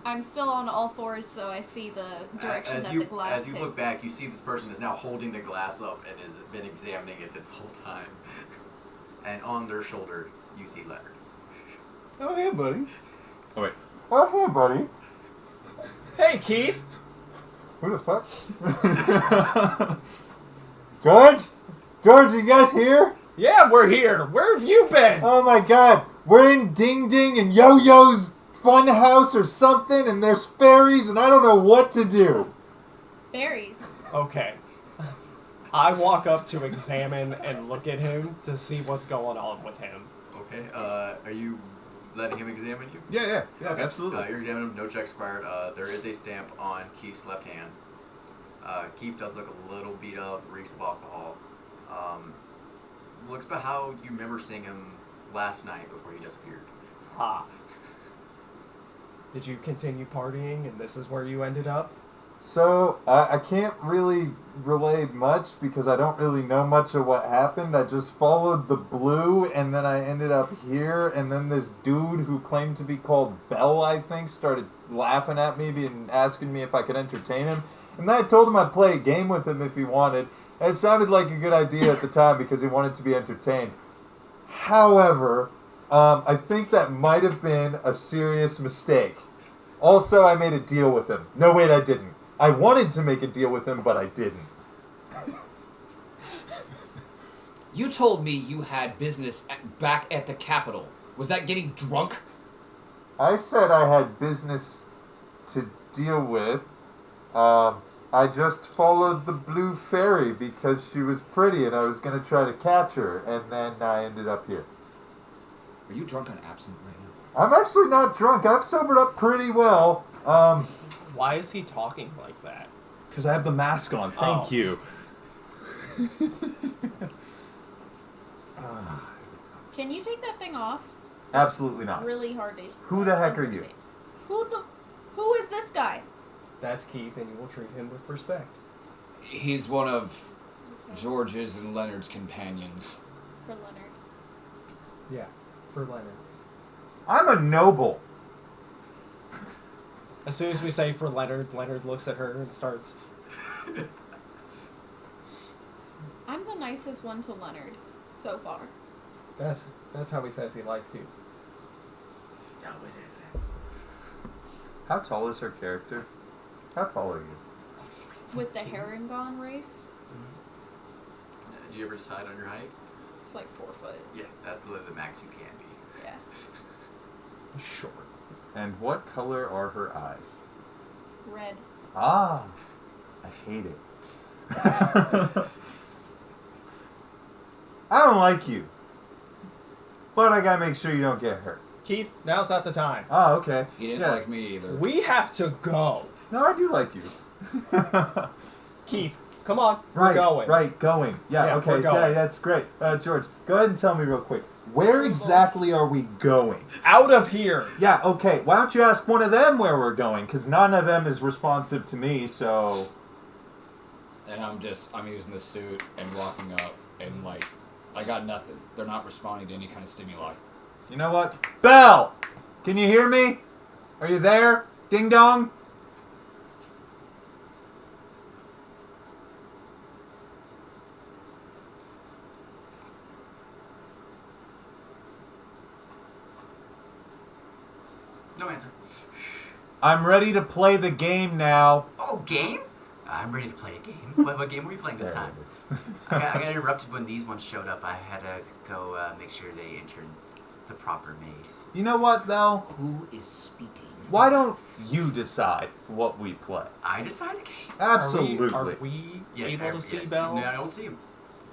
I'm still on all fours, so I see the direction that the glass As you hit. look back, you see this person is now holding the glass up and has been examining it this whole time. And on their shoulder, you see Leonard. Oh, hey, buddy. Oh, wait. Oh, hey, buddy. Hey, Keith. Who the fuck? George? George, are you guys here? Yeah, we're here. Where have you been? Oh my god. We're in Ding Ding and Yo-Yo's fun house or something, and there's fairies, and I don't know what to do. Fairies. Okay. I walk up to examine and look at him to see what's going on with him. Okay, are you letting him examine you? Yeah, Okay. absolutely. You're examining him, no checks required. There is a stamp on Keith's left hand. Keith does look a little beat up, reeks of alcohol. Looks about how you remember seeing him last night before he disappeared. Ah. Did you continue partying and this is where you ended up? So, I can't really relay much because I don't really know much of what happened. I just followed the blue, and then I ended up here, and then this dude who claimed to be called Bell, I think, started laughing at me and asking me if I could entertain him. And then I told him I'd play a game with him if he wanted. And it sounded like a good idea at the time because he wanted to be entertained. However, I think that might have been a serious mistake. Also, I made a deal with him. No, wait, I didn't. I wanted to make a deal with him, but I didn't. you told me you had business back at the Capitol. Was that getting drunk? I said I had business to deal with. I just followed the blue fairy because she was pretty and I was going to try to catch her, and then I ended up here. Are you drunk on absinthe right now? I'm actually not drunk. I've sobered up pretty well. Why is he talking like that? Because I have the mask on. Thank Oh. you. Can you take that thing off? Absolutely not. Really hard to. Who the heck are you? understand. Who is this guy? That's Keith, and you will treat him with respect. He's one of George's and Leonard's companions. For Leonard. Yeah, for Leonard. I'm a noble. As soon as we say for Leonard, Leonard looks at her and starts I'm the nicest one to Leonard so far. That's how he says he likes you. No, it isn't. How tall is her character? How tall are you? With the Harengon race, Did you ever decide on your height? it's like 4 foot. Yeah, that's the max you can be. Yeah. Short. And what color are her eyes? Red. Ah, I hate it. I don't like you. But I gotta make sure you don't get hurt. Keith, now's not the time. Oh, okay. He didn't Yeah. like me either. We have to go. No, I do like you. Keith, come on. Right, We're going. right, going. Yeah, Yeah, okay, we're going. yeah, that's great. George, go ahead and tell me real quick. Where Syllables. exactly are we going? Out of here. Yeah, okay. Why don't you ask one of them where we're going? Because none of them is responsive to me, so... And I'm using the suit and walking up and like, I got nothing. They're not responding to any kind of stimuli. You know what? Belle! Can you hear me? Are you there? Ding dong? No answer. I'm ready to play the game now. Oh, game? I'm ready to play a game. What game were you playing this There time? it is. I got interrupted when these ones showed up. I had to go make sure they entered the proper maze. You know what, though? Who is speaking? Why don't you decide what we play? I decide the game. Absolutely. Are we Yes, able to see yes. Belle? No, I don't see him.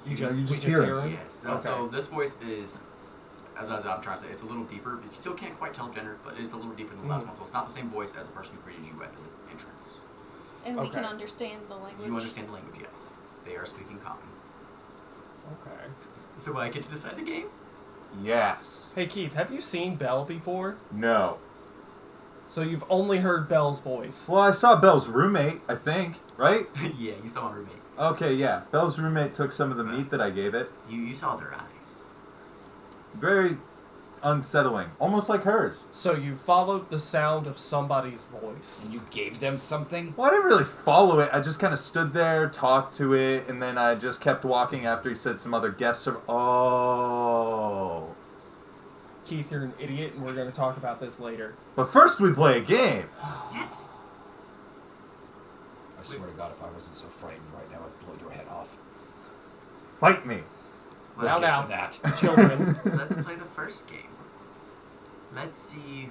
You just, you we just hear him. Yes. No, Okay. So this voice is, as I'm trying to say, it's a little deeper. You still can't quite tell gender, but it's a little deeper than the last one. So it's not the same voice as the person who greeted you at the entrance. And we can Okay. understand the language. You understand the language, yes. They are speaking common. Okay. So I get to decide the game? Yes. Hey, Keith, have you seen Belle before? No. So you've only heard Belle's voice. Well, I saw Belle's roommate, I think, right? Yeah, you saw my roommate. Okay, yeah. Belle's roommate took some of the meat that I gave it. You saw their eyes. Very unsettling. Almost like hers. So you followed the sound of somebody's voice. And you gave them something? Well, I didn't really follow it. I just kind of stood there, talked to it, and then I just kept walking after he said some other guests are... Oh. Keith, you're an idiot, and we're going to talk about this later. But first we play a game. Yes. I swear to God, if I wasn't so frightened right now, I'd blow your head off. Fight me. Now, Get now. to that. Children. Let's play the first game. Let's see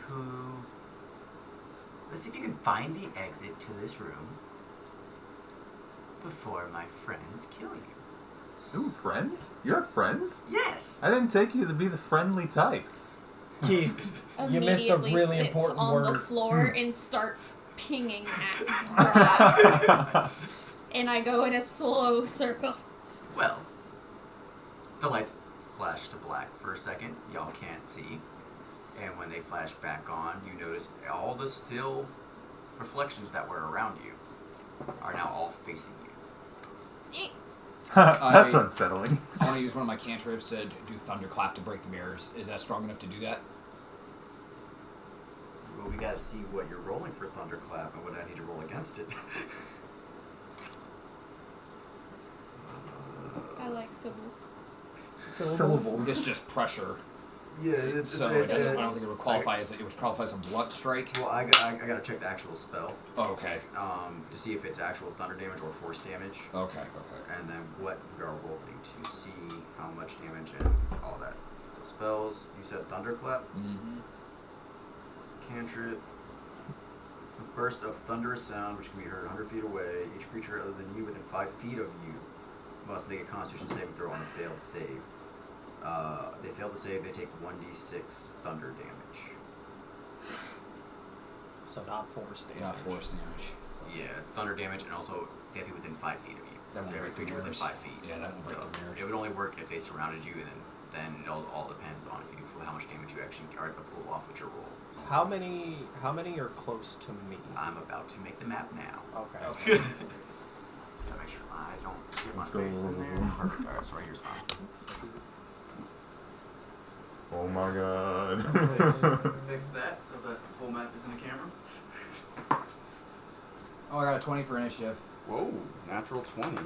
if you can find the exit to this room before my friends kill you. Ooh, friends? You have friends? Yes. I didn't take you to be the friendly type. Keith, you missed a Immediately really sits important on word. the floor and starts pinging at grass. And I go in a slow circle. Well, the lights flash to black for a second. Y'all can't see. And when they flash back on, you notice all the still reflections that were around you are now all facing you. That's I- unsettling. I want to use one of my cantrips to do thunderclap to break the mirrors. Is that strong enough to do that? Well, we gotta see what you're rolling for Thunderclap and what I need to roll against it. I like syllables. Syllables. It's just pressure. Yeah, So it doesn't, I don't think it would qualify as it would qualify as a blunt strike. Well, I gotta check the actual spell Oh, okay. to see if it's actual thunder damage or force damage, Okay. Okay. and then what we are rolling to see how much damage and all that. So spells, you said Thunderclap, Mm-hmm. cantrip, a burst of thunderous sound which can be heard 100 feet away. Each creature other than you within 5 feet of you must make a Constitution saving throw on a failed save. If they fail to save, they take 1d6 thunder damage. So not force damage. Got force damage. Yeah, it's thunder damage, and also they have to be within 5 feet of you. That So won't every break the creature within mirrors. 5 feet. Yeah, that won't break So the mirrors. it would only work if they surrounded you, and then it all depends on if you do how much damage you actually are able to pull off with your roll. How many are close to me? I'm about to make the map now. Okay. Okay. Gotta make sure I don't get my Let's go. face in there. Perfect. Alright, so right here's fine. Oh my god. Fix that so that the full map is in the camera. Oh, I got a 20 for initiative. Whoa, natural 20.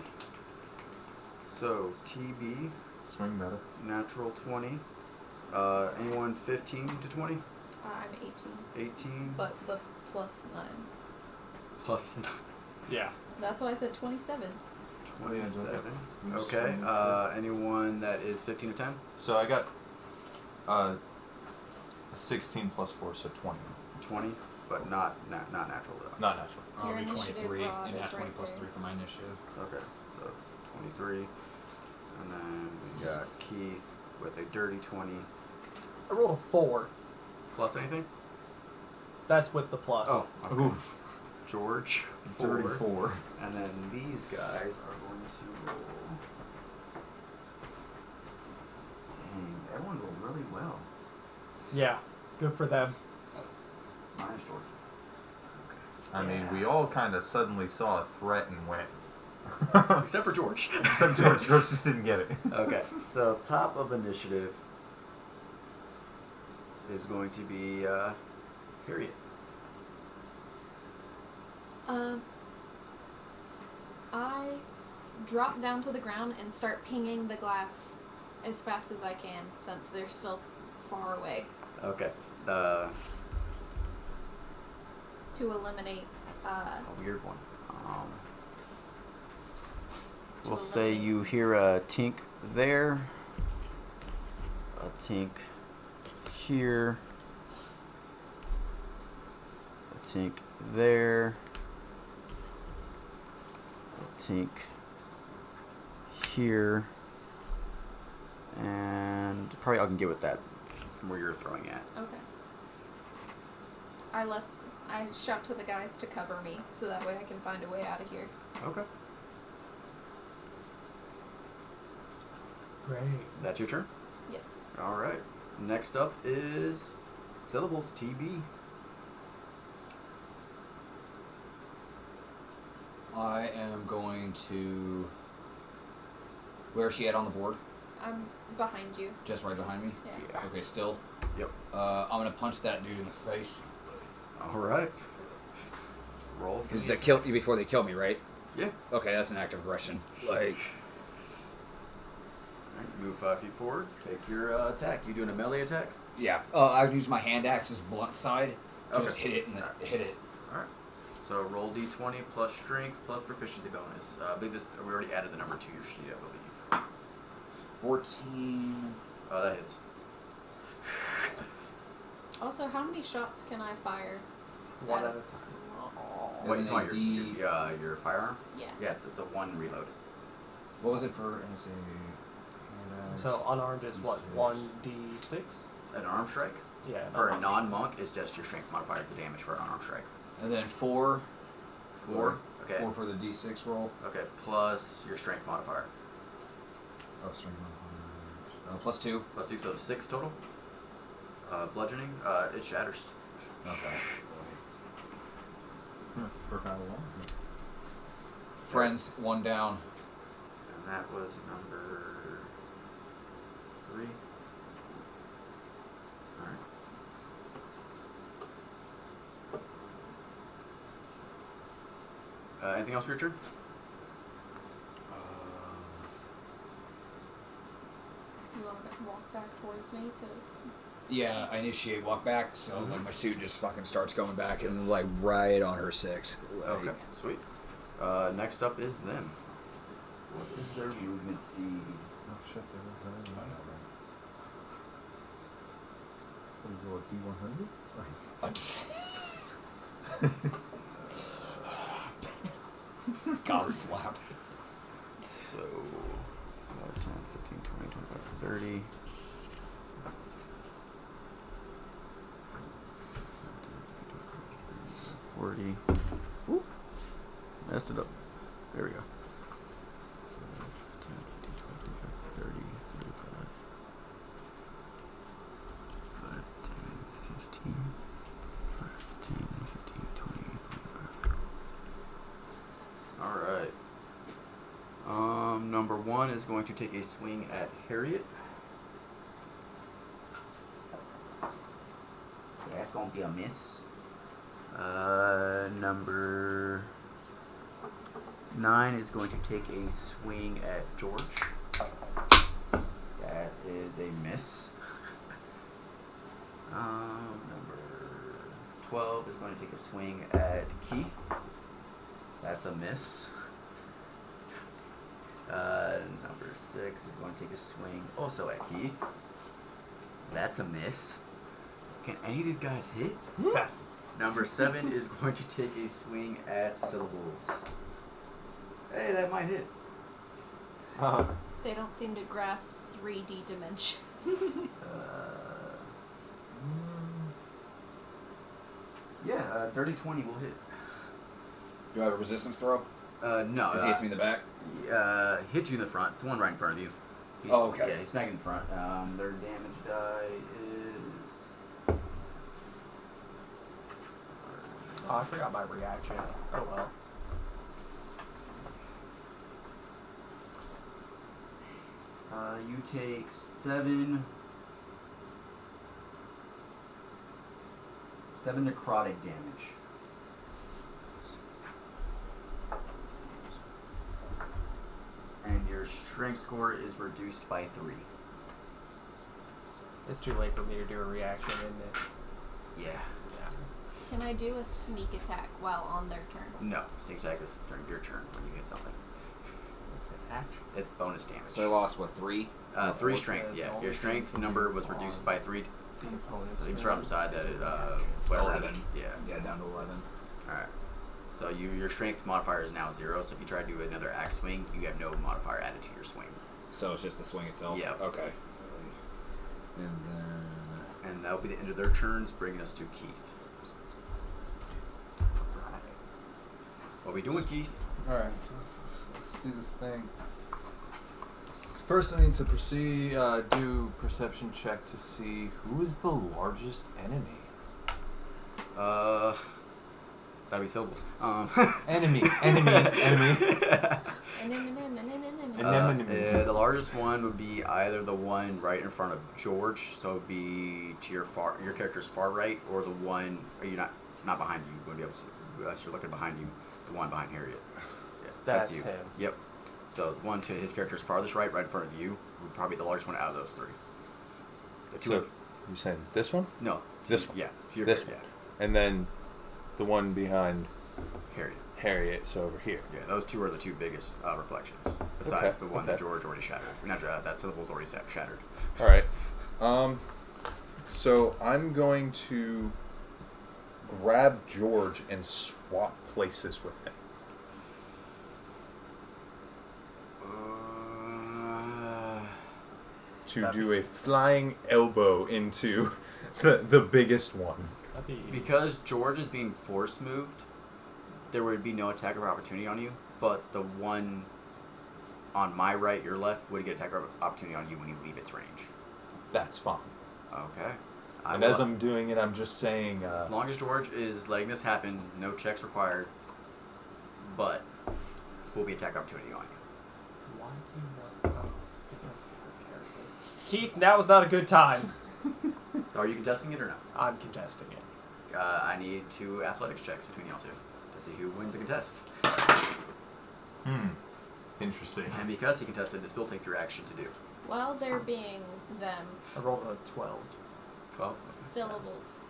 So, TB, Swing better. natural 20. Anyone 15 to 20? I'm 18. 18 But the plus 9. plus 9. Yeah. That's why I said 27. 27. You Okay. swing Anyone that is 15 to 10? So I got a 16 plus 4, so 20. 20, but not natural though. Not natural. I'll Your be initiative 23, rod and is that's 20 right plus there. 3 for my initiative. Okay, so 23. And then we got Keith with a dirty 20. I rolled a 4. Plus anything? That's with the plus. Oh, okay. Oof. Djeorge, dirty 4. 4. And then these guys are going to roll. Dang, everyone rolled really well. Yeah. Good for them. Minus George. I mean, we all kind of suddenly saw a threat and went. Except for George. Except George. George just didn't get it. Okay, so top of initiative is going to be Hairiett. I drop down to the ground and start pinging the glass as fast as I can, since they're still far away, Okay. to eliminate. A weird one. To We'll say eliminate- you hear a tink there, a tink here, a tink there, a tink here, and probably I can get with that from where you're throwing at. Okay. I shout to the guys to cover me, so that way I can find a way out of here. Okay. Great. That's your turn? Yes. All right. Next up is Syllables TB. I am going to. Where is she at on the board? I'm behind you. Just right behind me? Yeah. Okay, still. Yep. I'm gonna punch that dude in the face. All right. Roll. for Because me. that kill you before they kill me, right? Yeah. Okay, that's an act of aggression. Like, Alright, move 5 feet forward. Take your attack. You doing a melee attack? yeah. I use my hand axe's blunt side to Okay. just hit it and hit it. All right. So roll d20 plus strength plus proficiency bonus. I believe this. We already added the number to your sheet, I believe. 14. That hits. Also, how many shots can I fire? One At at a- a time. And What are you then talking a about? Your firearm? Yeah. Yes, it's a 1 reload. What was it for? And it's a hand axe. So unarmed is what? D6. 1d6? An arm strike? Yeah. For a unarmed. non-monk, it's just your strength modifier to damage for an unarmed strike. And then 4. 4? Okay. 4 for the d6 roll. Okay, plus your strength modifier. Oh, strength modifier. Plus 2. Plus 2, so 6 total. Bludgeoning, it shatters. Okay. Forgot a lot. Friends, 1 down. And that was number 3. Alright. Anything else for your turn? You want to walk back towards me to. Yeah, I initiate walk back, so like my suit just fucking starts going back and like right on her 6. Like, Okay, sweet. Next up is them. What is their movement speed? Oh shit, they were better than I know, right? What do you roll, D100? God slap. So, 5, 10, 15, 20, 25, 30. 40. Whoop. Messed it up. There we go. 5, 10, 15, 20, 25, 30, 35. 5, 10, 15. 5, 10, 15, 20, 25. Alright. Number 1 is going to take a swing at Hairiett. That's going to be a miss. Number 9 is going to take a swing at Djeorge. That is a miss. Number 12 is going to take a swing at Keith. That's a miss. Number 6 is going to take a swing also at Keith. That's a miss. Can any of these guys hit? Fastest. Number 7 is going to take a swing at Syllables. Hey, that might hit. They don't seem to grasp 3D dimensions. Yeah, dirty 20 will hit. Do I have a resistance throw? No. Because he hits me in the back? Hit you in the front. It's the one right in front of you. He's, Oh, okay. Yeah, he's smacking in the front. Their damage die is... Oh, I forgot my reaction. Oh well. You take 7 necrotic damage. And your strength score is reduced by 3. It's too late for me to do a reaction, isn't it? Yeah. Yeah. Can I do a sneak attack while on their turn? No, sneak attack is during your turn when you hit something. It's an action. It's bonus damage. So I lost, what, 3? 3 strength, yeah. Your strength number was reduced by 3. So you can start on the side that is, whatever. 11. Yeah. Yeah, down to 11. Alright. So your strength modifier is now 0, so if you try to do another axe swing, you have no modifier added to your swing. So it's just the swing itself? Yeah. Okay. And then... And that'll be the end of their turns, bringing us to Keith. What are we doing, Keith? Alright, so let's do this thing. First, I need to do perception check to see who is the largest enemy. That'd be syllables. Enemy. The largest one would be either the one right in front of Djeorge, so it would be to your character's far right, or the one you're not behind you. You wouldn't be able to see, unless you're looking behind you, the one behind Hairiett. Yeah, That's you. him. Yep. So the one to his character's farthest right in front of you, would probably be the largest one out of those 3. So you're saying this one? No. This one? Yeah. To your This character, And then the one behind yeah. Hairiett. Hairiett, so over here. Yeah, those 2 are the 2 biggest reflections, besides the one that Djeorge already shattered. Not that syllable's already shattered. All right. So I'm going to grab Djeorge and swap places with him. To do a flying elbow into the biggest one. Because Djeorge is being force moved, there would be no attack of opportunity on you, but the one on my right, your left, would get attack of opportunity on you when you leave its range. That's fine. Okay. And as I'm doing it, I'm just saying... as long as Djeorge is letting this happen, no checks required, but will be attack opportunity on you. Why do you not? Oh, because of her character. Keith, now is not a good time. So are you contesting it or not? I'm contesting it. I need 2 athletics checks between y'all 2 to see who wins the contest. Interesting. And because he contested, this will take your action to do. While they're being them, I rolled a 12. 12. syllables.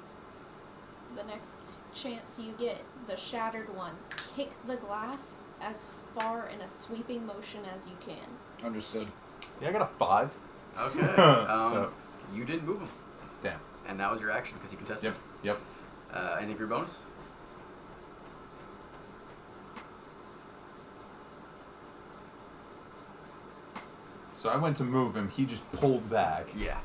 The next chance you get, the shattered one, kick the glass as far in a sweeping motion as you can. Understood. Yeah, I got a 5. Okay. So- You didn't move him. Damn. And that was your action because he contested. Yep. Anything for your bonus? So I went to move him. He just pulled back. Yeah.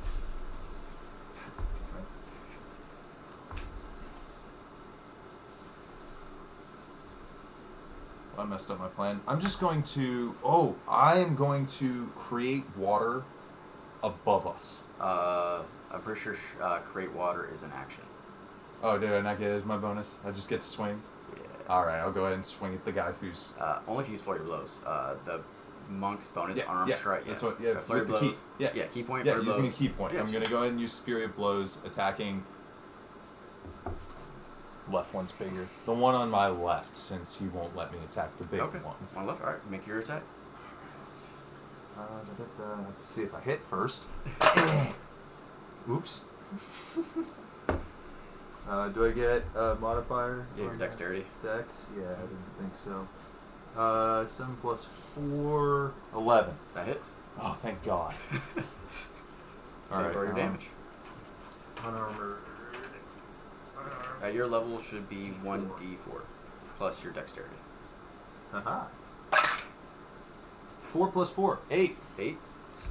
I messed up my plan. I'm just going to... I am going to create water above us. I'm pretty sure create water is an action. Oh, did I not get it as my bonus? I just get to swing? Yeah. Alright, I'll go ahead and swing at the guy who's... Only if you use flurry of blows. The monk's bonus unarmed yeah, strike. That's yeah. what... Yeah, Flurry with of the blows. key. Yeah, Yeah, key point. yeah, flurry of using a blows. key point. Yeah, I'm sure. going to go ahead and use Fury of Blows, attacking left one's bigger. The one on my left, since he won't let me attack the big Okay. one. One left. All right. Make your attack. Have to see if I hit first. Oops. Do I get a modifier? Yeah, your on dexterity. Dex? Yeah, I didn't think so. 7 plus 4, 11. That hits. Oh, thank God. All right. Roll your damage. Unarmored. At your level should be 1d4 plus your dexterity. Haha. 4 plus 4, 8. 8.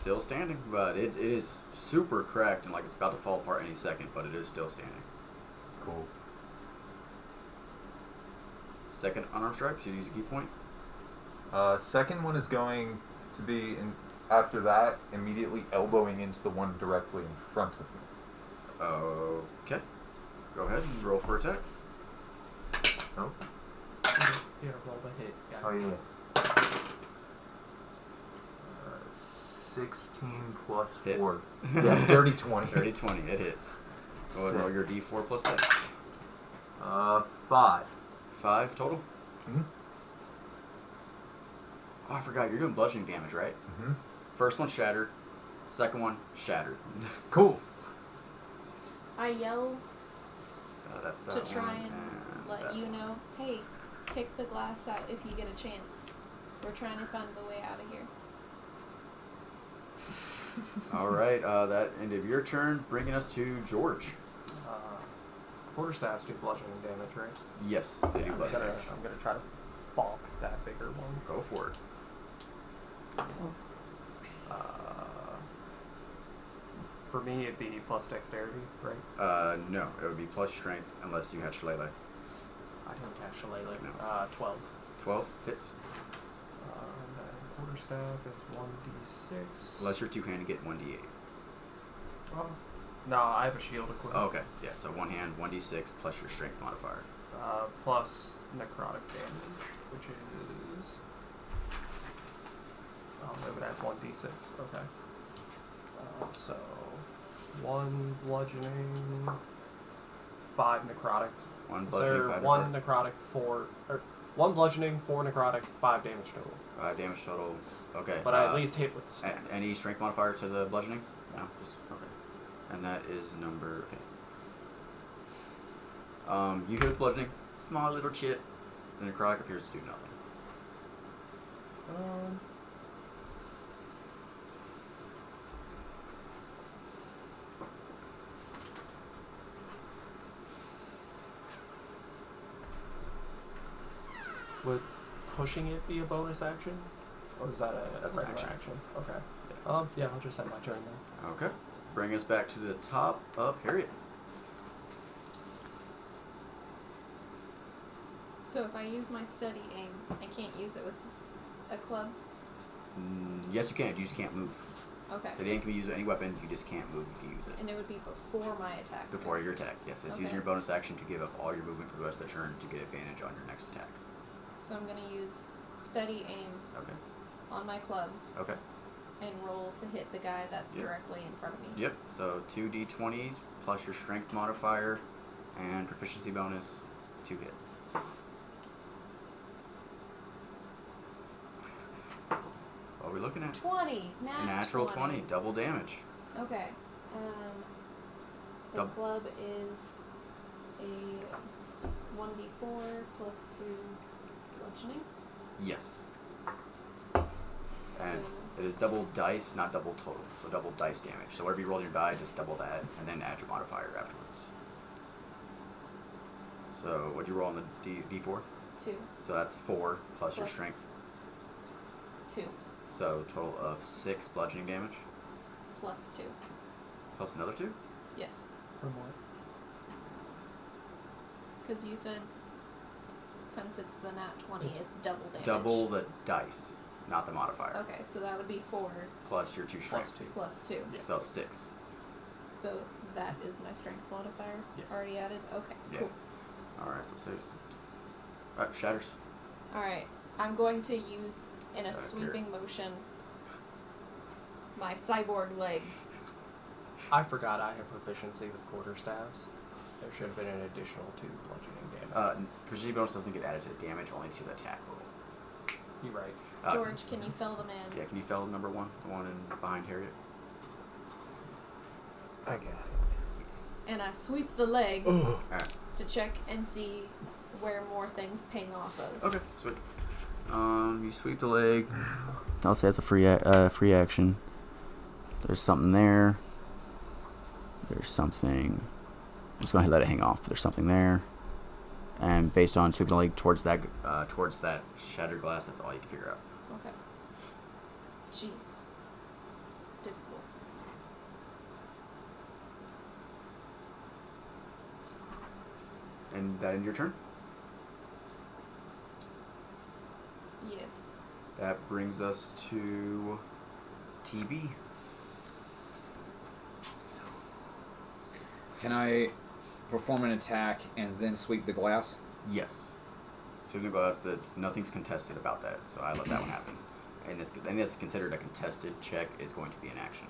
Still standing, but it is super cracked and like it's about to fall apart any second, but it is still standing. Cool. Second unarmed strike, should use a key point. Second one is going to be, after that, immediately elbowing into the one directly in front of me. Okay. Go ahead and roll for attack. Oh. Yeah, roll the hit. Yeah. Oh, yeah. 16 plus Hits. 4. Yeah, dirty 20. Dirty 20, it hits. Go ahead and roll your d4 plus dex. 5. 5 total? Mm-hmm. Oh, I forgot, you're doing bludgeoning damage, right? Mm-hmm. First one shattered. Second one shattered. Cool. I yell That's to that try one, and let that you one. know, hey, kick the glass out if you get a chance. We're trying to find the way out of here. Alright, that ended your turn, bringing us to Djeorge. Quarterstaffs do bludgeoning damage, right? Yes, they do I'm bludgeoning gonna, damage. I'm gonna try to bonk that bigger one. Go for it. For me, it'd be plus dexterity, right? No, it would be plus strength unless you had Shillelagh. I don't catch Shillelagh. No. 12. 12 hits. And then quarterstaff is 1d6. Unless you're two-handed, get 1d8. Oh. No, I have a shield equipped. Oh, okay, yeah, so one hand, 1d6 plus your strength modifier. Plus necrotic damage, which is... I'll move it at 1d6. Okay. So, 1 bludgeoning, 5 necrotics. One Is bludgeoning, there 5 1 necrotic, 4... Or 1 bludgeoning, 4 necrotic, 5 damage total. damage total, okay. But I at least hit with the staff. Any strength modifier to the bludgeoning? No, just, okay. And that is number, okay. You hit with bludgeoning, small little chip. The necrotic appears to do nothing. Would pushing it be a bonus action? Or is that a That's an regular action. Okay. Yeah, I'll just end my turn then. Okay. Bring us back to the top of Hairiett. So if I use my steady aim, I can't use it with a club? Yes, you can. You just can't move. Okay. So the aim can be used with any weapon. You just can't move if you use it. And it would be before my attack. Before your attack, yes. It's Okay. using your bonus action to give up all your movement for the rest of the turn to get advantage on your next attack. So I'm going to use steady aim Okay. on my club Okay. and roll to hit the guy that's Yep. directly in front of me. Yep. So 2d20s plus your strength modifier and proficiency bonus to hit. What are we looking at? 20! Natural 20. Double damage. Okay. The Dub- club is a 1d4 plus 2 bludgeoning. Yes. And So- it is double dice, not double total. So double dice damage. So whatever you roll in your die, just double that, and then add your modifier afterwards. So what'd you roll on the D4? 2. So that's 4 plus your Plus- strength. 2 So total of 6 bludgeoning damage. plus 2. Plus another 2? Yes. From what? Because you said since it's the nat 20, it's double damage. Double the dice, not the modifier. Okay, so that would be 4 Plus your 2 strength. plus 2. Yeah. So 6. So that is my strength modifier Yes. already added? Okay, Yeah. cool. Alright, so 6. Alright, shatters. Alright, I'm going to use, in a Okay. sweeping motion, my cyborg leg. I forgot I have proficiency with quarterstaffs. There should have been an additional 2 bludgeoning damage. Proficiency bonus doesn't get added to the damage, only to the attack roll. You're right. George, can you fell the man? Yeah, can you fell number 1? The one behind Hairiett? I got it. And I sweep the leg Alright. to check and see where more things ping off of. Okay, sweet. You sweep the leg. I'll say it's a free action. There's something there. There's something. I'm just gonna let it hang off. There's something there. And based on sweeping the leg towards that shattered glass, that's all you can figure out. Okay. Jeez. It's difficult. And that end your turn? Yes. That brings us to TB. Can I perform an attack and then sweep the glass? Yes. Sweeping the glass, nothing's contested about that, so I let that one happen. And it's considered a contested check is going to be an action.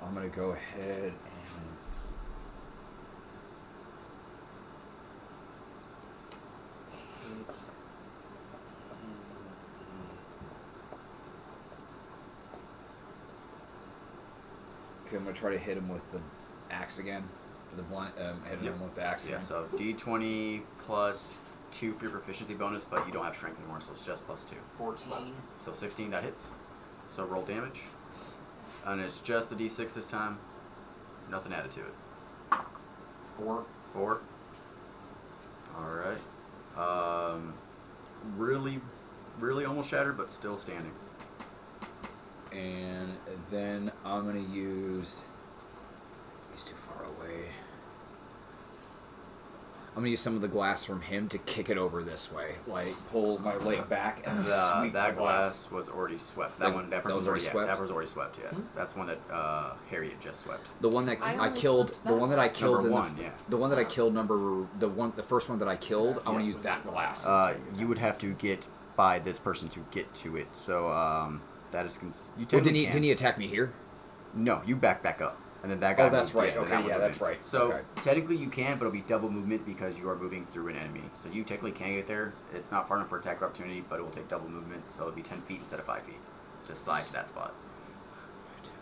I'm going to go ahead and... Okay, I'm going to try to hit him with the axe again. For the blunt, hit him with the axe Yeah, again. so D20 plus 2 for your proficiency bonus, but you don't have strength anymore, so it's just plus 2. 14. So 16, that hits. So roll damage. And it's just the D6 this time. Nothing added to it. 4. 4. Alright. Really almost shattered, but still standing. And then I'm going to use... He's too far away. I'm going to use some of the glass from him to kick it over this way. Like, pull my leg back and sweep that the glass was already swept. That Like, person was already swept? That was already swept, yeah. That's the one that Hairiett just swept. The one that I I only killed, swept the that one that I killed Number in one, the, yeah. the one that I killed the first one that I killed, I want to use that glass. You would have to get by this person to get to it. So that is you Well, technically can. didn't he attack me here? No, you back up. And then that guy. Oh, that's moved, right. then Okay, that one yeah, moved that's in. right. So Okay. technically you can, but it'll be double movement because you are moving through an enemy. So you technically can get there. It's not far enough for attack opportunity, but it will take double movement. So it'll be 10 feet instead of 5 feet. Just slide to that spot.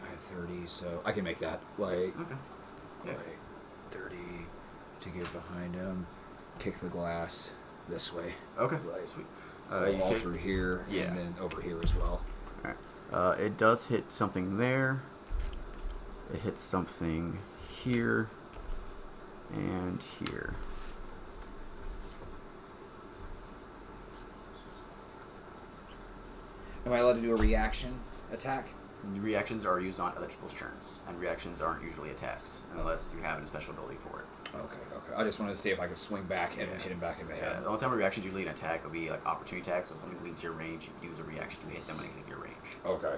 I have 30, so I can make that. Like, Okay. Yeah. like 30 to get behind him, kick the glass this way. Okay. Right. Sweet. So You all kick- through here, Yeah. and then over here as well. Alright. It does hit something there. It hits something here. And here. Am I allowed to do a reaction attack? Reactions are used on other people's turns, and reactions aren't usually attacks unless you have a special ability for it. Okay. I just wanted to see if I could swing back and then hit him back in the Yeah, head. the only time a reaction is usually an attack will be like opportunity attack, so if something leaves your range, you can use a reaction to hit them when they leave your range. Okay.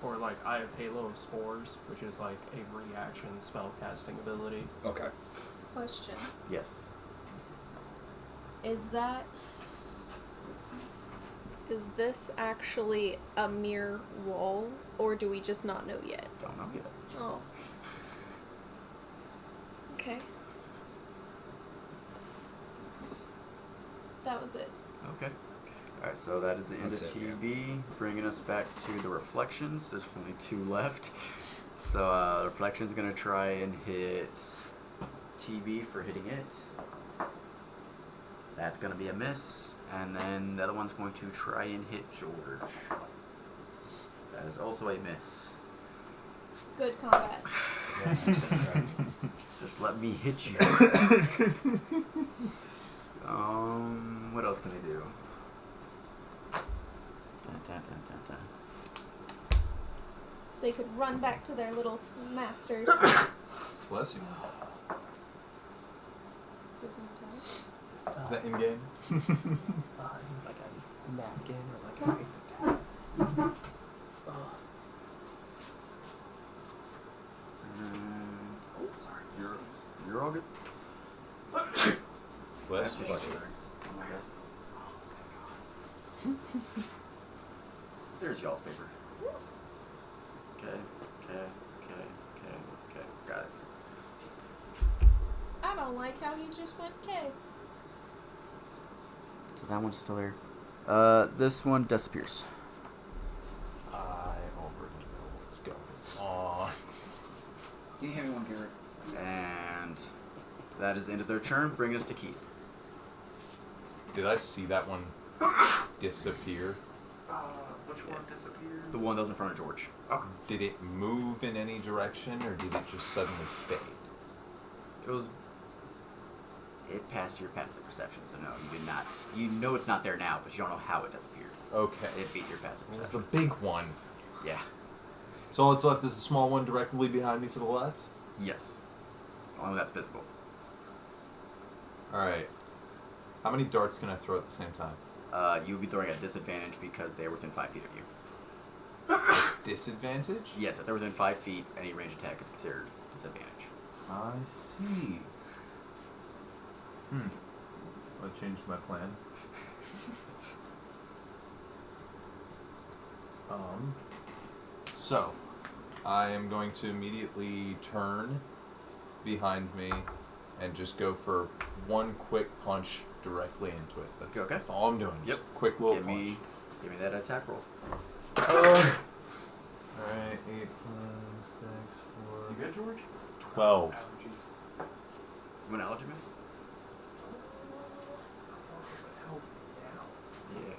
Or like I have Halo of Spores, which is like a reaction spell casting ability. Okay. Question. Yes. Is this actually a mere wall, or do we just not know yet? Don't know yet. Oh. Okay. That was it. Okay. Alright, so that is the end That's of it, TB, bringing us back to the reflections. There's only 2 left. So reflection's gonna try and hit TB for hitting it. That's gonna be a miss. And then the other one's going to try and hit Djeorge. That is also a miss. Good combat. Just let me hit you. What else can I do? Dun, dun, dun, dun, dun. They could run back to their little masters. Bless you. Doesn't tell. Is that in game? Like a napkin or like a paper towel. Sorry. You're all good. Bless That's you. just sharing. Oh my gosh. There's y'all's paper. Okay. Got it. I don't like how he just went K. So that one's still there. This one disappears. I already know what's going on. Can you hand me one, Garrett? And that is the end of their turn, bringing us to Keith. Did I see that one disappear? Which one disappeared? The one that was in front of Djeorge. Okay. Did it move in any direction, or did it just suddenly fade? It passed your passive perception, so no, you did not. You know it's not there now, but you don't know how it disappeared. Okay. It beat your passive It was the perception. big one. Yeah. So all that's left is a small one directly behind me to the left. Yes. Only that's visible. Alright. How many darts can I throw at the same time? You would be throwing at disadvantage because they are within 5 feet of you. Disadvantage? Yes, if they're within 5 feet, any range attack is considered disadvantage. I see. I changed my plan. So, I am going to immediately turn behind me and just go for one quick punch directly into it. That's, Okay. that's all I'm doing. Yep. Just a quick little Give punch. me that attack roll. Alright, 8 plus dex 4. You good, Djeorge? 12. Allergies. You want allergy mix? Help now. Yeah.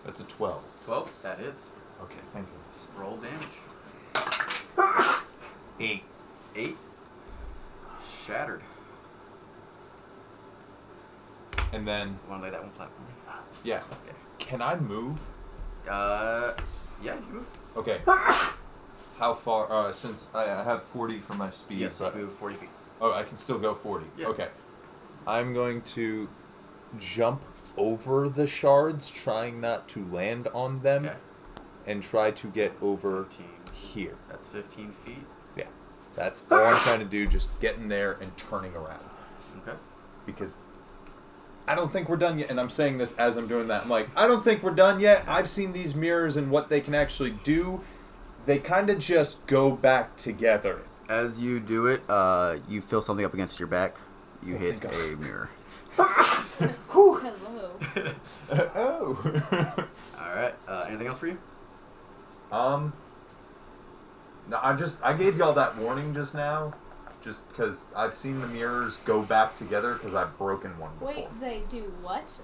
That's a 12. 12? That hits. Okay, thank goodness. Roll damage. 8. 8. Shattered. And then, Want to lay that one flat for me? yeah. Can I move? Yeah, you can move. Okay. How far? Since I have 40 for my speed. Yes, so you move 40 feet. Oh, I can still go 40. Yeah. Okay. I'm going to jump over the shards, trying not to land on them, Okay. and try to get over 15. here. That's 15 feet. Yeah. That's all I'm trying to do, just getting there and turning around. Okay. Because I don't think we're done yet, and I'm saying this as I'm doing that. I'm like, I don't think we're done yet. I've seen these mirrors and what they can actually do. They kind of just go back together. As you do it, you feel something up against your back. You hit thank God. a mirror. Hello. Oh. Alright, anything else for you? No, I gave y'all that warning just now, just because I've seen the mirrors go back together because I've broken one before. Wait, they do what?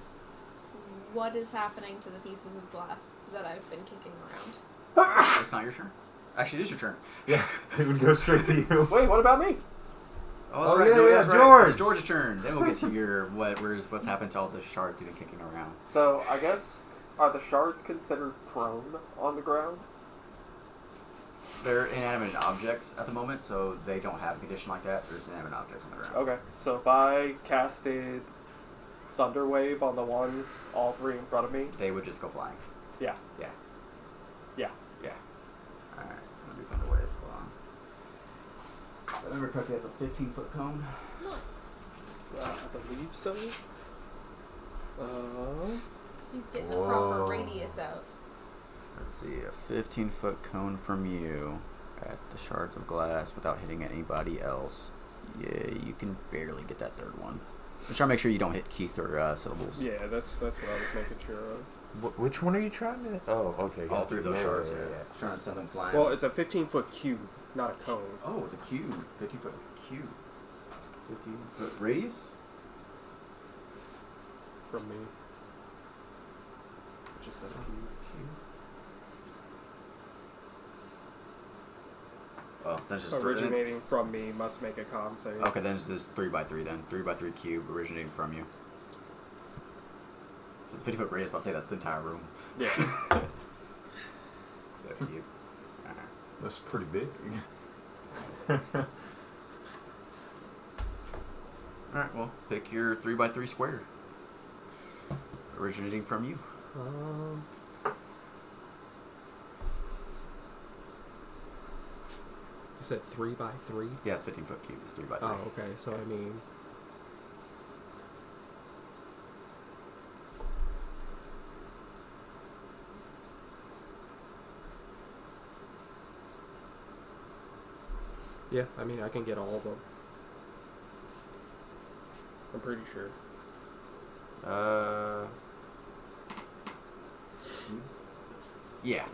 What is happening to the pieces of glass that I've been kicking around? It's not your turn. Actually, it is your turn. Yeah, it would go straight to you. Wait, what about me? Oh, Oh, that's right. yeah, No, yeah, that's right. Djeorge. It's George's turn. Then we'll get to your what's happened to all the shards you've been kicking around. So, I guess, are the shards considered prone on the ground? They're inanimate objects at the moment, so they don't have a condition like that. There's inanimate objects on the ground. Okay, so if I casted Thunder Wave on the ones, all three in front of me, They would just go flying. yeah. Yeah. Yeah. Yeah. Alright, I'm gonna do Thunder Wave. Hold on. If I remember correctly, that's a 15-foot cone. Nice. I believe so. He's getting the proper radius out. Let's see, a 15-foot cone from you at the shards of glass without hitting anybody else. Yeah, you can barely get that third one. Just try to make sure you don't hit Keith or syllables. Yeah, that's what I was making sure of. Which one are you trying to? Oh, okay. All three of those shards, yeah. Trying to send them flying. Well, it's a 15-foot cube, not a cone. Oh, it's a cube. 15-foot cube. 15-foot radius? From me. It just says cube. Well, that's just Originating from me must make a con save. Okay, then it's this 3x3 then. 3x3 cube originating from you. So it's 50-foot radius, but I'll say that's the entire room. Yeah. The cube. Alright. That's pretty big. Alright, well, pick your 3x3 square. Originating from you. You said 3x3? Yeah, it's 15-foot cube. It's 3x3. Oh, okay. So I mean, Yeah, I mean, I can get all of them. I'm pretty sure. Yeah.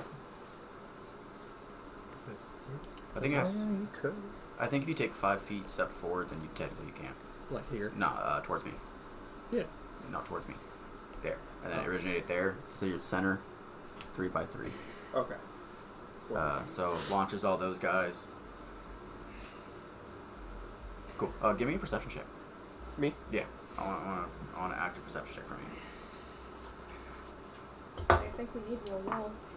I think that's. You could. I think if you take 5 feet step forward, then you technically you can't. Like here. No, towards me. Yeah. Not towards me. There, and then it originated there. So your center, 3 by 3. Okay. So launches all those guys. Cool. Give me a perception check. Me? Yeah. I want an active perception check from you. I think we need more walls.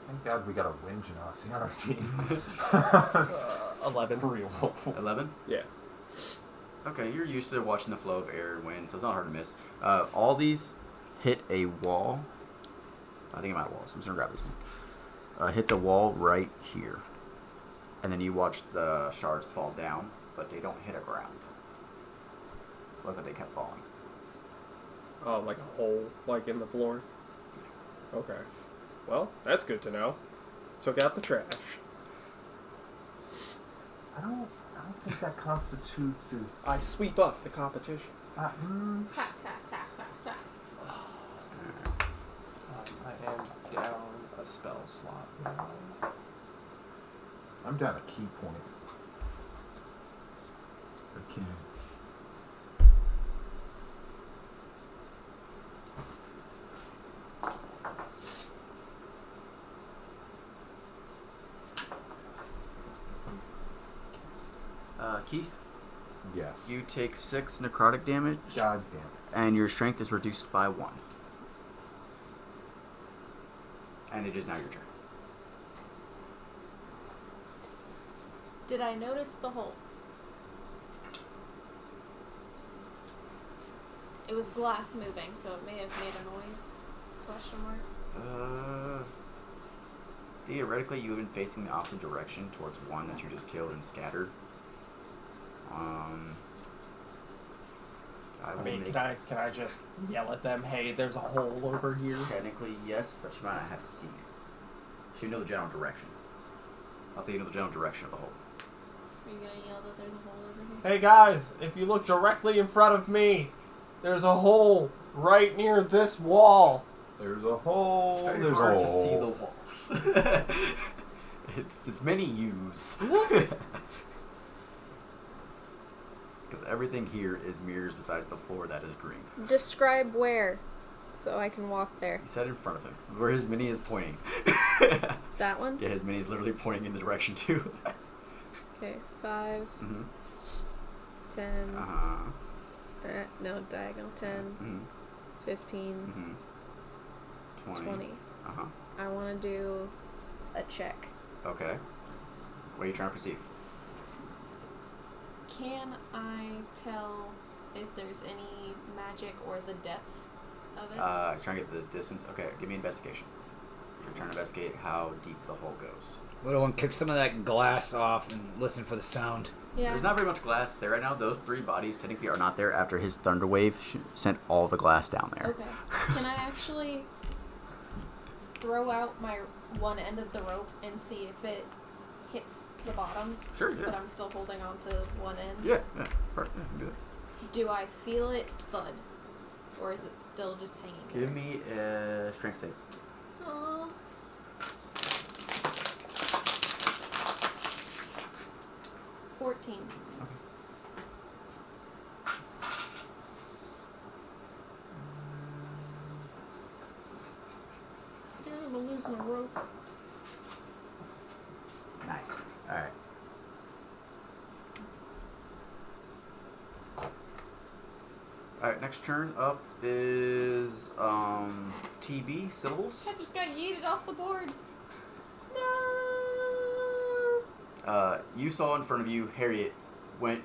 Thank God we got a winch in us on our team. 11. Real helpful. 11. Yeah. Okay, you're used to watching the flow of air and wind, so it's not hard to miss. All these hit a wall. I think I'm out of walls. I'm just gonna grab this one. Hits a wall right here, and then you watch the shards fall down, but they don't hit a ground. Look like they kept falling. Oh, like a hole, like in the floor? Okay. Well, that's good to know. Took out the trash. I don't think that constitutes as. I sweep up the competition. Tack, tack, tack, tack, tack. I am down a spell slot now. I'm down a key point. Again. Keith, Yes. you take 6 necrotic damage, God damn it. and your strength is reduced by 1. And it is now your turn. Did I notice the hole? It was glass moving, so it may have made a noise. Question mark. Theoretically, you have been facing the opposite direction towards one that you just killed and scattered. I mean, can I just yell at them, hey, there's a hole over here? Technically, yes, but you might not have to see it. You know the general direction. I'll tell you know the general direction of the hole. Are you gonna yell that there's a hole over here? Hey guys, if you look directly in front of me, there's a hole right near this wall. There's a hole. Very There's hard a to hole. see the walls. it's many U's. Because everything here is mirrors besides the floor that is green. Describe where, so I can walk there. He said in front of him, where his mini is pointing. That one? Yeah, his mini is literally pointing in the direction too. Okay, 5, Mm-hmm. 10, no, diagonal, 10, Mm-hmm. 15, Mm-hmm. 20. Uh-huh. I want to do a check. Okay. What are you trying to perceive? Can I tell if there's any magic or the depth of it? You're trying to get the distance? Okay, give me investigation. You're trying to investigate how deep the hole goes. Little one, kick some of that glass off and listen for the sound. Yeah. There's not very much glass there right now. Those 3 bodies technically are not there after his thunder wave sent all the glass down there. Okay. Can I actually throw out my one end of the rope and see if it hits the bottom? Sure, yeah. But I'm still holding on to one end. Yeah, yeah. Right, yeah, do it. Do I feel it thud? Or is it still just hanging there? Give me a strength save. Aww. 14. I'm scared I'm gonna lose my rope. Nice. Alright. Alright, next turn up is TB, syllables. I just got yeeted off the board. No. You saw in front of you, Hairiett went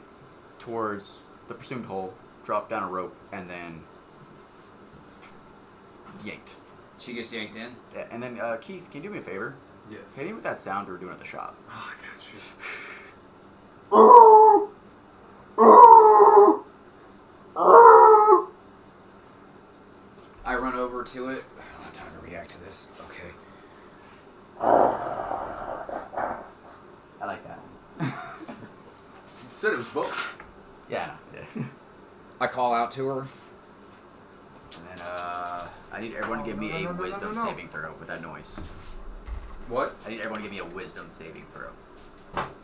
towards the presumed hole, dropped down a rope, and then yanked. She gets yanked in. Yeah, and then Keith, can you do me a favor? Yes. Hit me with that sound we were doing at the shop. Oh, I got you. I run over to it. I don't have time to react to this. Okay. I like that one. said it was both. Yeah. I call out to her. And then I need everyone to give me a wisdom saving throw with that noise. What? I need everyone to give me a wisdom saving throw.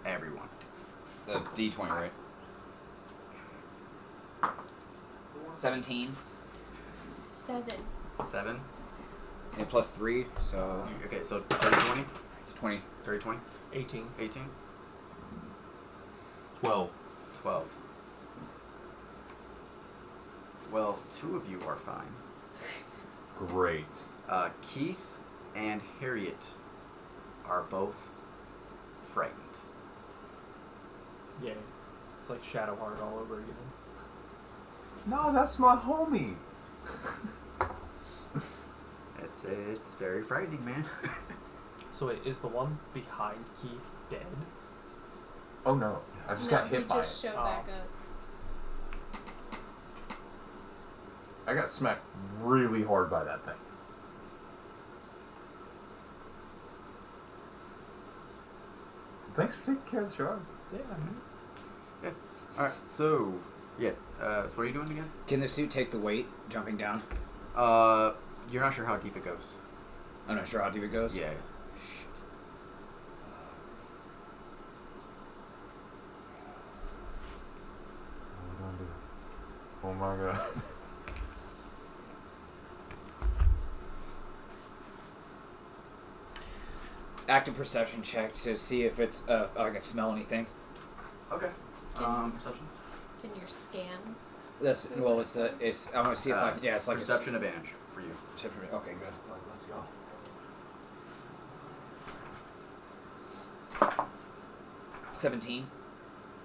Everyone. The D20, right? 17. 7. 7. And plus 3, so... Okay, so 30, 20? 20. 30, 20? 18. 18? 12. 12. Well, 2 of you are fine. Great. Keith and Hairiett are both frightened. Yeah. It's like Shadowheart all over again. No, that's my homie. It's very frightening, man. So wait, is the one behind Keith dead? Oh no, I just got hit he by just it. showed back up. I got smacked really hard by that thing. Thanks for taking care of the shards. Yeah. Yeah. Alright, so, yeah. So what are you doing again? Can the suit take the weight jumping down? You're not sure how deep it goes. I'm not sure how deep it goes. Yeah. Oh my god. Active perception check to see if it's I can smell anything. Okay. Perception? Can you scan? That's well. It's I want to see if I yeah. It's like perception advantage for you. Okay, good. Let's go. 17.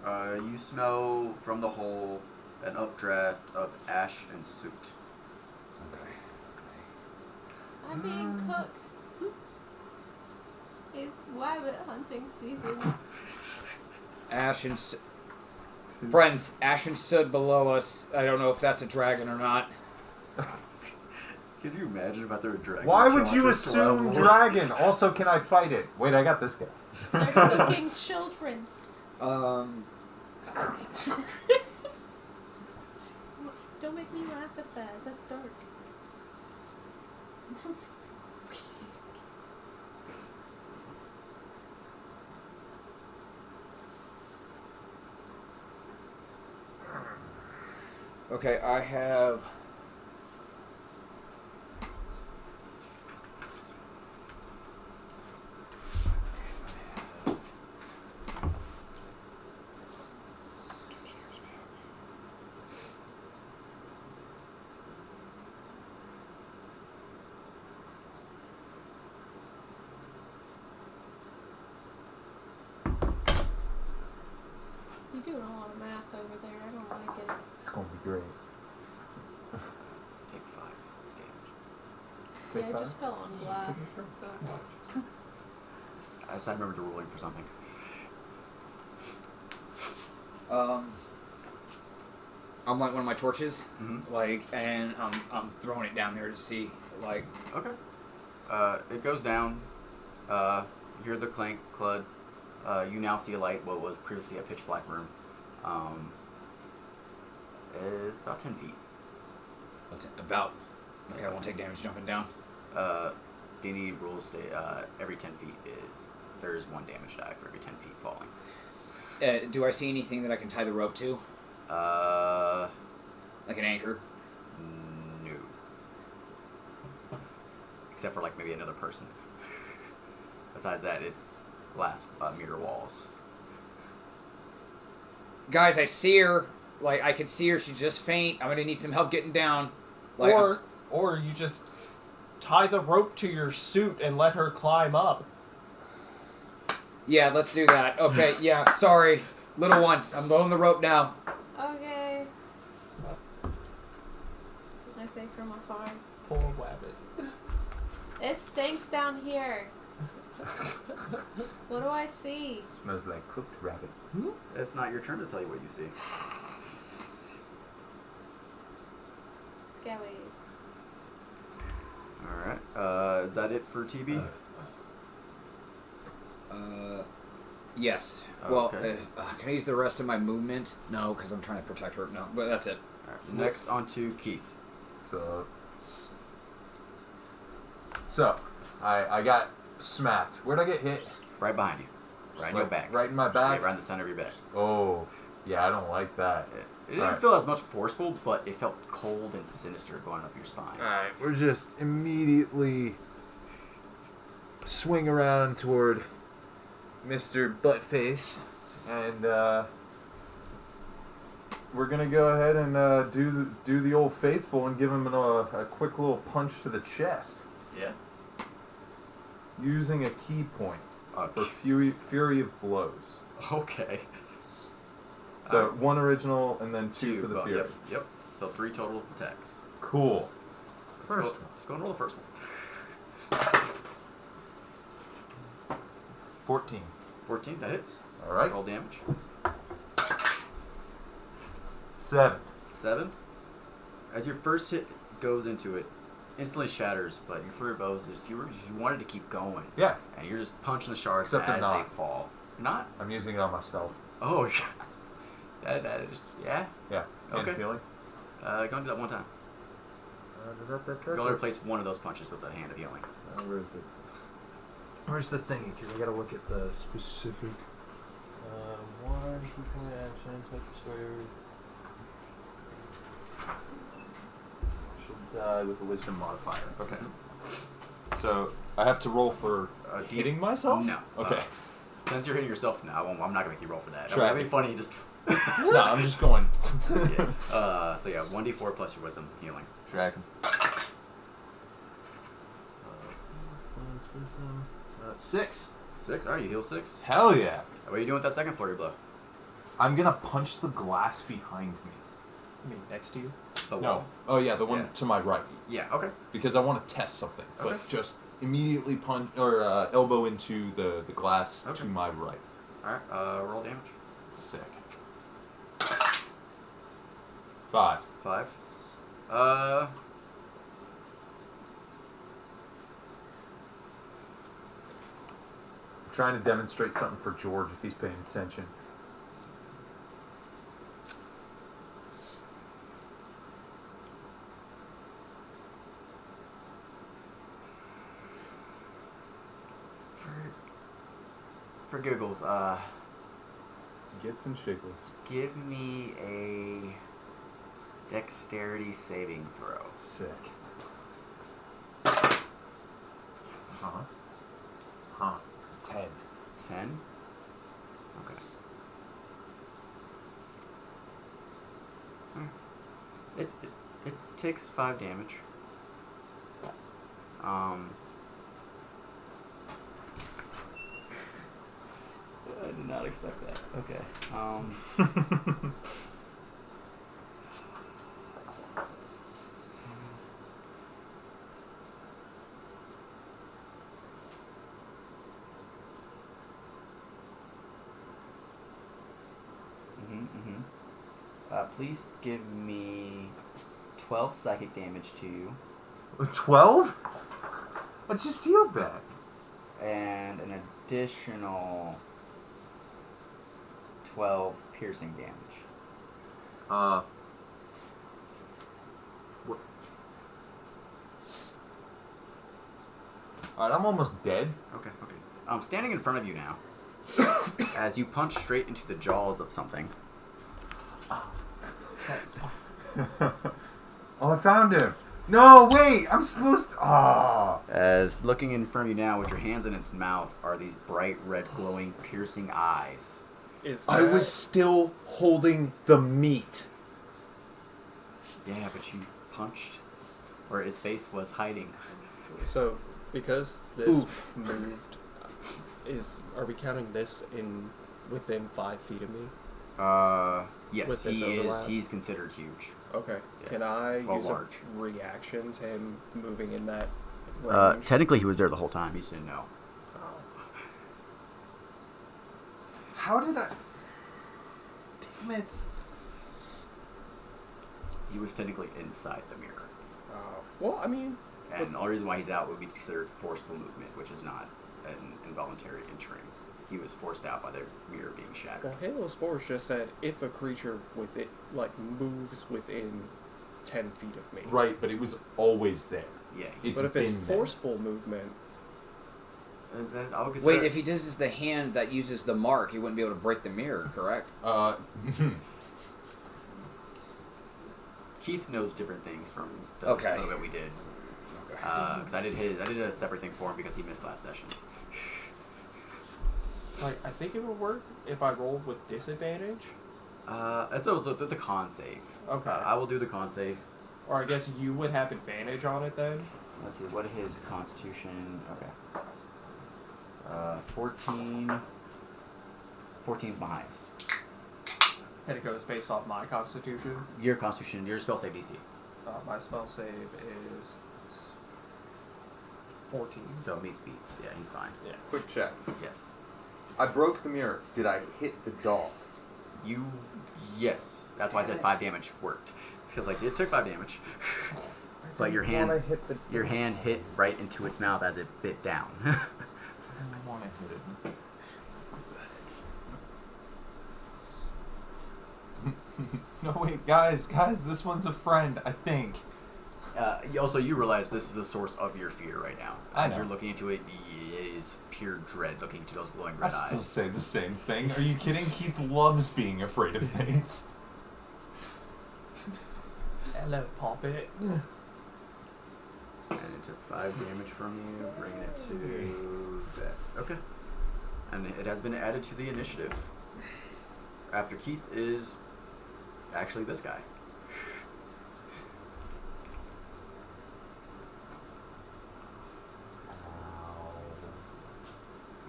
You smell from the hole an updraft of ash and soot. Okay. I'm being cooked. It's rabbit hunting season. Ash and friends. Ash and soot below us. I don't know if that's a dragon or not. Can you imagine if there were a dragon? Why would you assume dragon? Also, can I fight it? Wait, I got this guy. They're cooking children. Don't make me laugh at that. That's dark. Okay, I have. You're doing a lot of math over there. I don't like it. It's gonna be great. Take 5 damage. Yeah, it just fell on glass. So. I remember the ruling for something. I'm like one of my torches, Mm-hmm. like, and I'm throwing it down there to see, like. Okay. It goes down. You hear the clank, clud. You now see a light. What was previously a pitch black room. It's about 10 feet. About. Okay, I won't take damage jumping down. D&D rules every 10 feet there is 1 damage die for every 10 feet falling. Do I see anything that I can tie the rope to? Like an anchor? No. Except for like maybe another person. Besides that, it's glass mirror walls. Guys, I see her. Like, I can see her. She's just faint. I'm gonna need some help getting down. Like, or you just tie the rope to your suit and let her climb up. yeah, let's do that. Okay, yeah, sorry. Little one, I'm blowing the rope now. Okay. I say from afar. Poor rabbit. It stinks down here. What do I see? Smells like cooked rabbit. It's not your turn to tell you what you see. Scary. Alright. Is that it for TB? Yes. Oh, Well, okay. can I use the rest of my movement? No, because I'm trying to protect her. No, but that's it. All right, next on to Keith. So, I got smacked. Where'd I get hit? Right behind you. Right in your back. Right in my back? Right in the center of your back. Oh, yeah, I don't like that. It didn't feel as much forceful, but it felt cold and sinister going up your spine. Alright, we're just immediately swing around toward Mr. Buttface, and we're gonna go ahead and do the old faithful and give him a quick little punch to the chest. Yeah? Using a key point for Fury of Blows. Okay. So 1 original and then 2 for the Fury. Yep. So 3 total attacks. Cool. Let's go and roll the first one. 14. 14, that hits. Alright. Roll damage. 7. 7. As your first hit goes into it, instantly shatters, but your Fury Bows just you wanted to keep going. Yeah. And you're just punching the sharks Except they're as not. they fall. Not? I'm using it on myself. Oh, that is, yeah. Yeah. Okay. And healing. Go and do that one time. You only replace one of those punches with a hand of healing. Where is it? Where's the thingy? Because I gotta look at the specific. 1 quick action, touch the sword. Should die with a wisdom modifier. Okay. So I have to roll for hitting myself? No. Okay. Since you're hitting yourself now, I'm not gonna make you roll for that. Try That'd be funny. Just. No, I'm just going. Yeah. So yeah, 1d4 plus your wisdom healing. Dragon. Wisdom. 6. 6. All right, you heal 6. Hell yeah. What are you doing with that second flurry blow? I'm gonna punch the glass behind me. I mean, next to you? The No. wall. Oh yeah, the one to my right. Yeah. Okay. Because I want to test something. Okay. But just immediately punch or elbow into the glass to my right. All right. Roll damage. Sick. 5. 5. Trying to demonstrate something for Djeorge if he's paying attention. For giggles, Gets and shiggles. give me a dexterity saving throw. Sick. Huh? 10. 10. Okay. It takes 5 damage. I did not expect that. Okay. Please give me 12 psychic damage to you. 12? I just healed that. And an additional 12 piercing damage. What? Alright, I'm almost dead. Okay. I'm standing in front of you now. As you punch straight into the jaws of something. Oh, I found him. No, wait, I'm supposed to. As looking in front of you now with your hands in its mouth are these bright red glowing piercing eyes. I was still holding the meat. Yeah, but you punched where its face was hiding. So, because this moved, are we counting this within 5 feet of me? Yes, With this he is. overlap? He's considered huge. Okay. Yeah. Can I use large. a reaction to him moving in that range? Technically, he was there the whole time. He just didn't know. How did I. Damn it. He was technically inside the mirror. Well, I mean... And the only reason why he's out would be considered forceful movement, which is not an involuntary entering. he was forced out by the mirror being shattered. Well, Halo Spores just said if a creature with it moves within 10 feet of me. Right, but it was always there. Yeah. It's But if it's been there. forceful movement, I would consider Wait, if he uses the hand that uses the mark, he wouldn't be able to break the mirror, correct? Keith knows different things from the Okay. little bit we did. Because I did a separate thing for him because he missed last session. like, I think it would work if I rolled with disadvantage. That's a con save. Okay. I will do the con save. Or I guess you would have advantage on it then. Let's see, what his constitution... Okay. 14... 14's my highest. And it goes based off my constitution. Your constitution, your spell save DC. My spell save is 14. So meets beats. Yeah, he's fine. Yeah. Quick check. Yes. I broke the mirror. Did I hit the doll? Yes. That's why I said 5 damage worked. Because like it took 5 damage. But your hand hit right into its mouth as it bit down. I didn't want to hit it. No, wait, guys, this one's a friend, I think. Also, you realize this is the source of your fear right now. I As know. you're looking into it, it is pure dread looking into those glowing red I still eyes. say the same thing. Are you kidding? Keith loves being afraid of things. Hello, Poppet. And it took 5 damage from you, bringing it to that. Okay. And it has been added to the initiative. After Keith is actually this guy.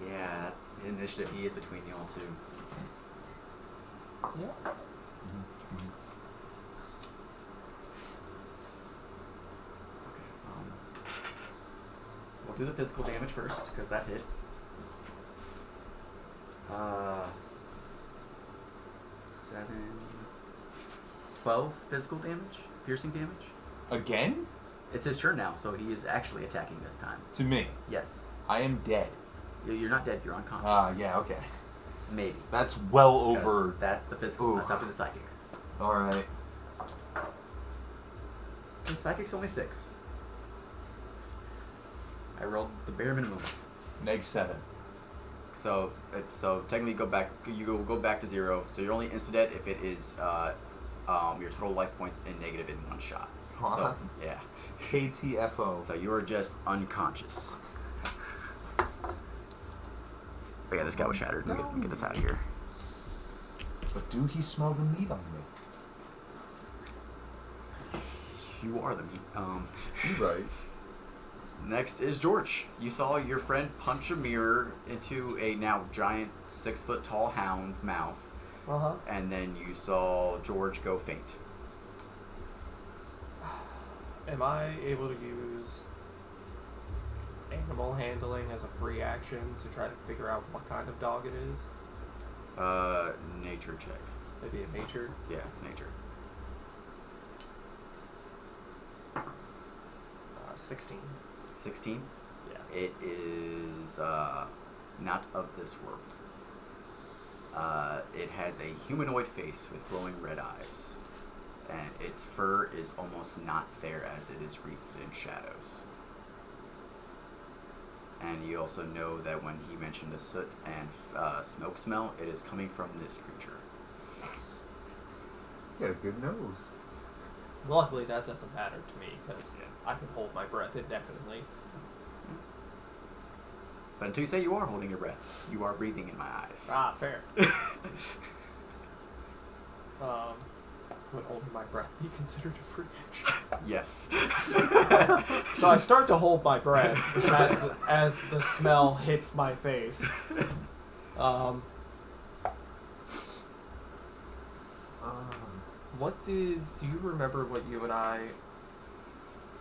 Yeah, that initiative he is between y'all two. Yeah. We'll do the physical damage first, because that hit. 7... 12 physical damage? Piercing damage? Again? It's his turn now, so he is actually attacking this time. To me. Yes. I am dead. You're not dead, you're unconscious. Yeah, okay. Maybe. That's well Because over... That's the physical, Oof. that's after the psychic. Alright. And psychic's only 6. I rolled the bare minimum. -7. So technically you go back to 0. So you're only insta-dead if it is your total life points in negative in one shot. So yeah. KTFO. So you are just unconscious. Oh yeah, this guy was shattered. Let me get this out of here. But do he smell the meat on me? You are the meat. You're right. Next is Djeorge. You saw your friend punch a mirror into a now giant 6-foot tall hound's mouth, and then you saw Djeorge go faint. Am I able to use animal handling as a free action to try to figure out what kind of dog it is? Nature check. Maybe a nature? Yeah, it's nature. 16. 16? Yeah. It is not of this world. It has a humanoid face with glowing red eyes, and its fur is almost not there as it is wreathed in shadows. And you also know that when he mentioned the soot and smoke smell, it is coming from this creature. You got a good nose. Luckily, that doesn't matter to me because I can hold my breath indefinitely. But until you say you are holding your breath, you are breathing in my eyes. Ah, fair. Would holding my breath be considered a free action? Yes. So I start to hold my breath as the smell hits my face. Do you remember what you and I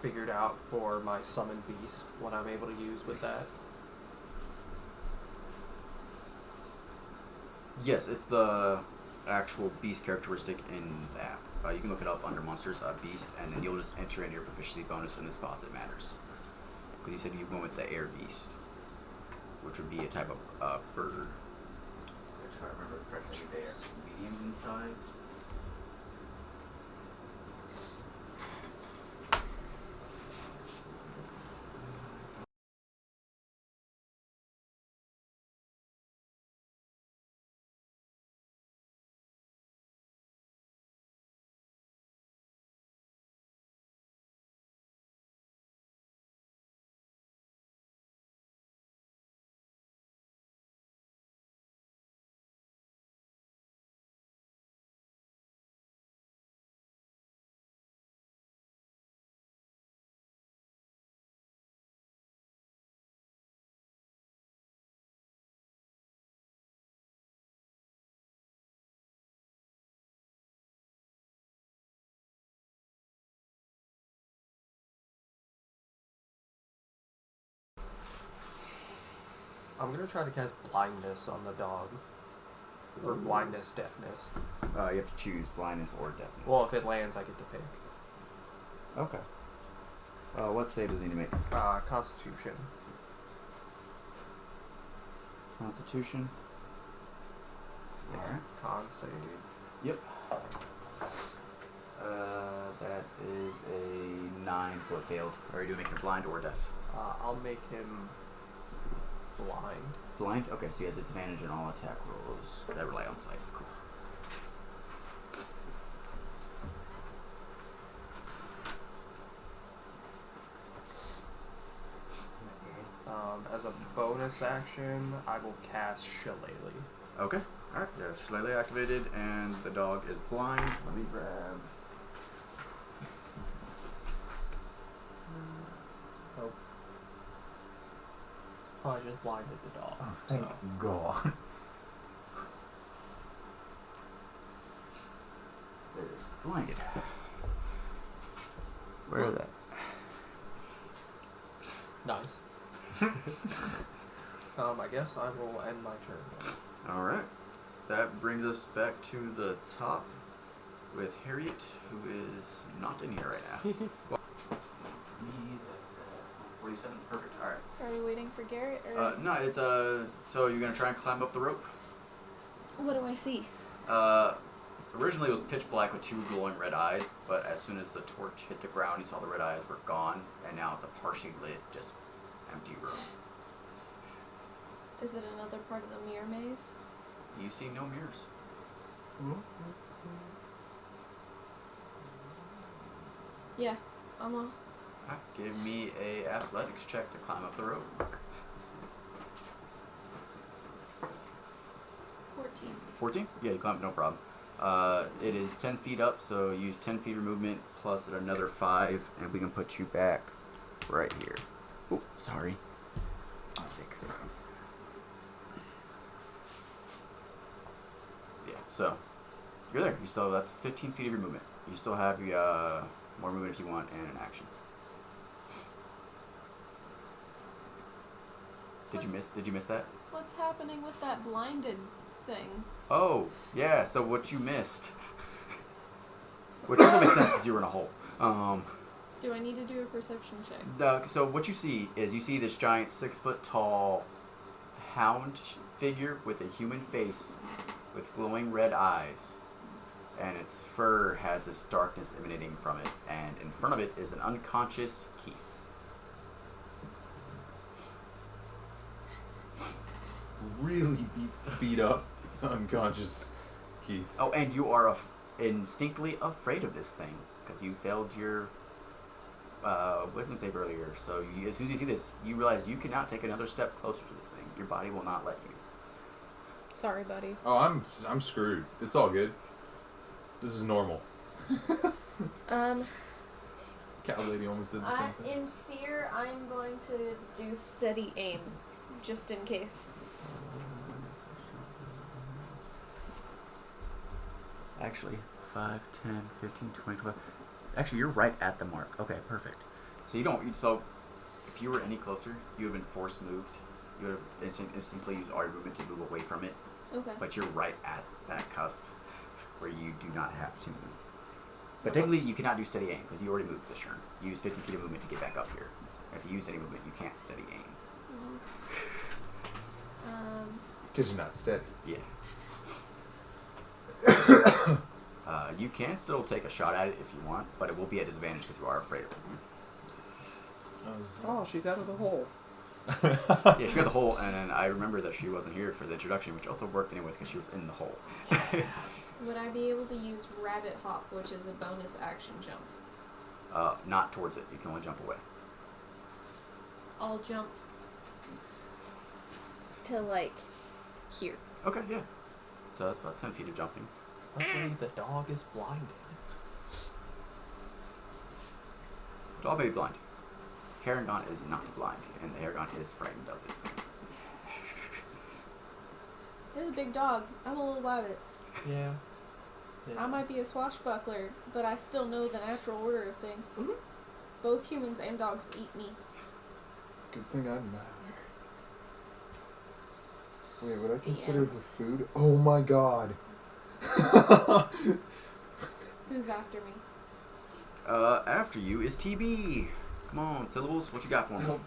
figured out for my summon beast? What I'm able to use with that? Yes, it's the actual beast characteristic in the app. You can look it up under monsters, beast, and then you'll just enter in your proficiency bonus in the spots that matters. Because you said you went with the air beast, which would be a type of bird. if I remember correctly, they are medium in size. I'm gonna try to cast blindness on the dog. Or blindness, deafness. You have to choose blindness or deafness. Well, if it lands, I get to pick. Okay. What save does he need to make? Constitution. Constitution. Alright. Con save. Yep. That is a 9, so it failed. Are you doing make him blind or deaf? I'll make him blind. Blind? Okay, so he has disadvantage in all attack rolls that rely on sight. Cool. As a bonus action, I will cast Shillelagh. Okay. Alright, yeah, Shillelagh activated, and the dog is blind. Let me grab... Oh, I just blinded the dog. Oh, thank so. God. It is blinded. Where is that? Nice. I guess I will end my turn. Alright. That brings us back to the top with Hairiett, who is not in here right now. Well, for me, that's 47. Perfect. Alright. Are we waiting for Garrett? Or No, it's so you're gonna try and climb up the rope? what do I see? Originally it was pitch black with 2 glowing red eyes, but as soon as the torch hit the ground, you saw the red eyes were gone, and now it's a partially lit, just empty room. Is it another part of the mirror maze? You see no mirrors. Yeah, I'm all. Alright, give me a athletics check to climb up the rope. 14. 14? Yeah, you climb, no problem. It is 10 feet up, so use 10 feet of movement plus another 5, and we can put you back right here. Oh, sorry. I'll fix it. Yeah, so you're there. You still, that's 15 feet of your movement. You still have your more movement if you want, and an action. Did you miss that? What's happening with that blinded thing? Oh, yeah, so what you missed. Which doesn't make sense because you were in a hole. Do I need to do a perception check? So what you see is this giant 6-foot-tall hound figure with a human face with glowing red eyes. And its fur has this darkness emanating from it. And in front of it is an unconscious Keith. Really beat up, unconscious Keith. Oh, and you are instinctively afraid of this thing because you failed your wisdom save earlier. So as soon as you see this, you realize you cannot take another step closer to this thing. Your body will not let you. Sorry, buddy. Oh, I'm screwed. It's all good. This is normal. Cow lady almost did the same thing. In fear, I'm going to do steady aim, just in case. Actually, 5, 10, 15, 20, 25. Actually, you're right at the mark. Okay, perfect. So so if you were any closer, you would have been force moved. You would have instantly used all your movement to move away from it. Okay. But you're right at that cusp where you do not have to move. But technically, you cannot do steady aim because you already moved this turn. You use 50 feet of movement to get back up here. If you use any movement, you can't steady aim. Because you're not steady. Yeah. You can still take a shot at it if you want, but it will be at disadvantage because you are afraid of it. Oh, she's out of the hole. Yeah, she got the hole, and then I remember that she wasn't here for the introduction, which also worked anyways because she was in the hole. Would I be able to use rabbit hop, which is a bonus action jump? Not towards it. You can only jump away. I'll jump to like here. Okay, yeah. So that's about 10 feet of jumping. Luckily, the dog is blinded. Dog may be blind. Hairiett is not blind, and Hairiett is frightened of this thing. It's a big dog. I'm a little rabbit. Yeah. I might be a swashbuckler, but I still know the natural order of things. Mhm. Both humans and dogs eat me. Good thing I'm neither. Wait, would I consider end. her food? Oh my god. Who's after me? After you is TB. Come on, syllables. What you got for me?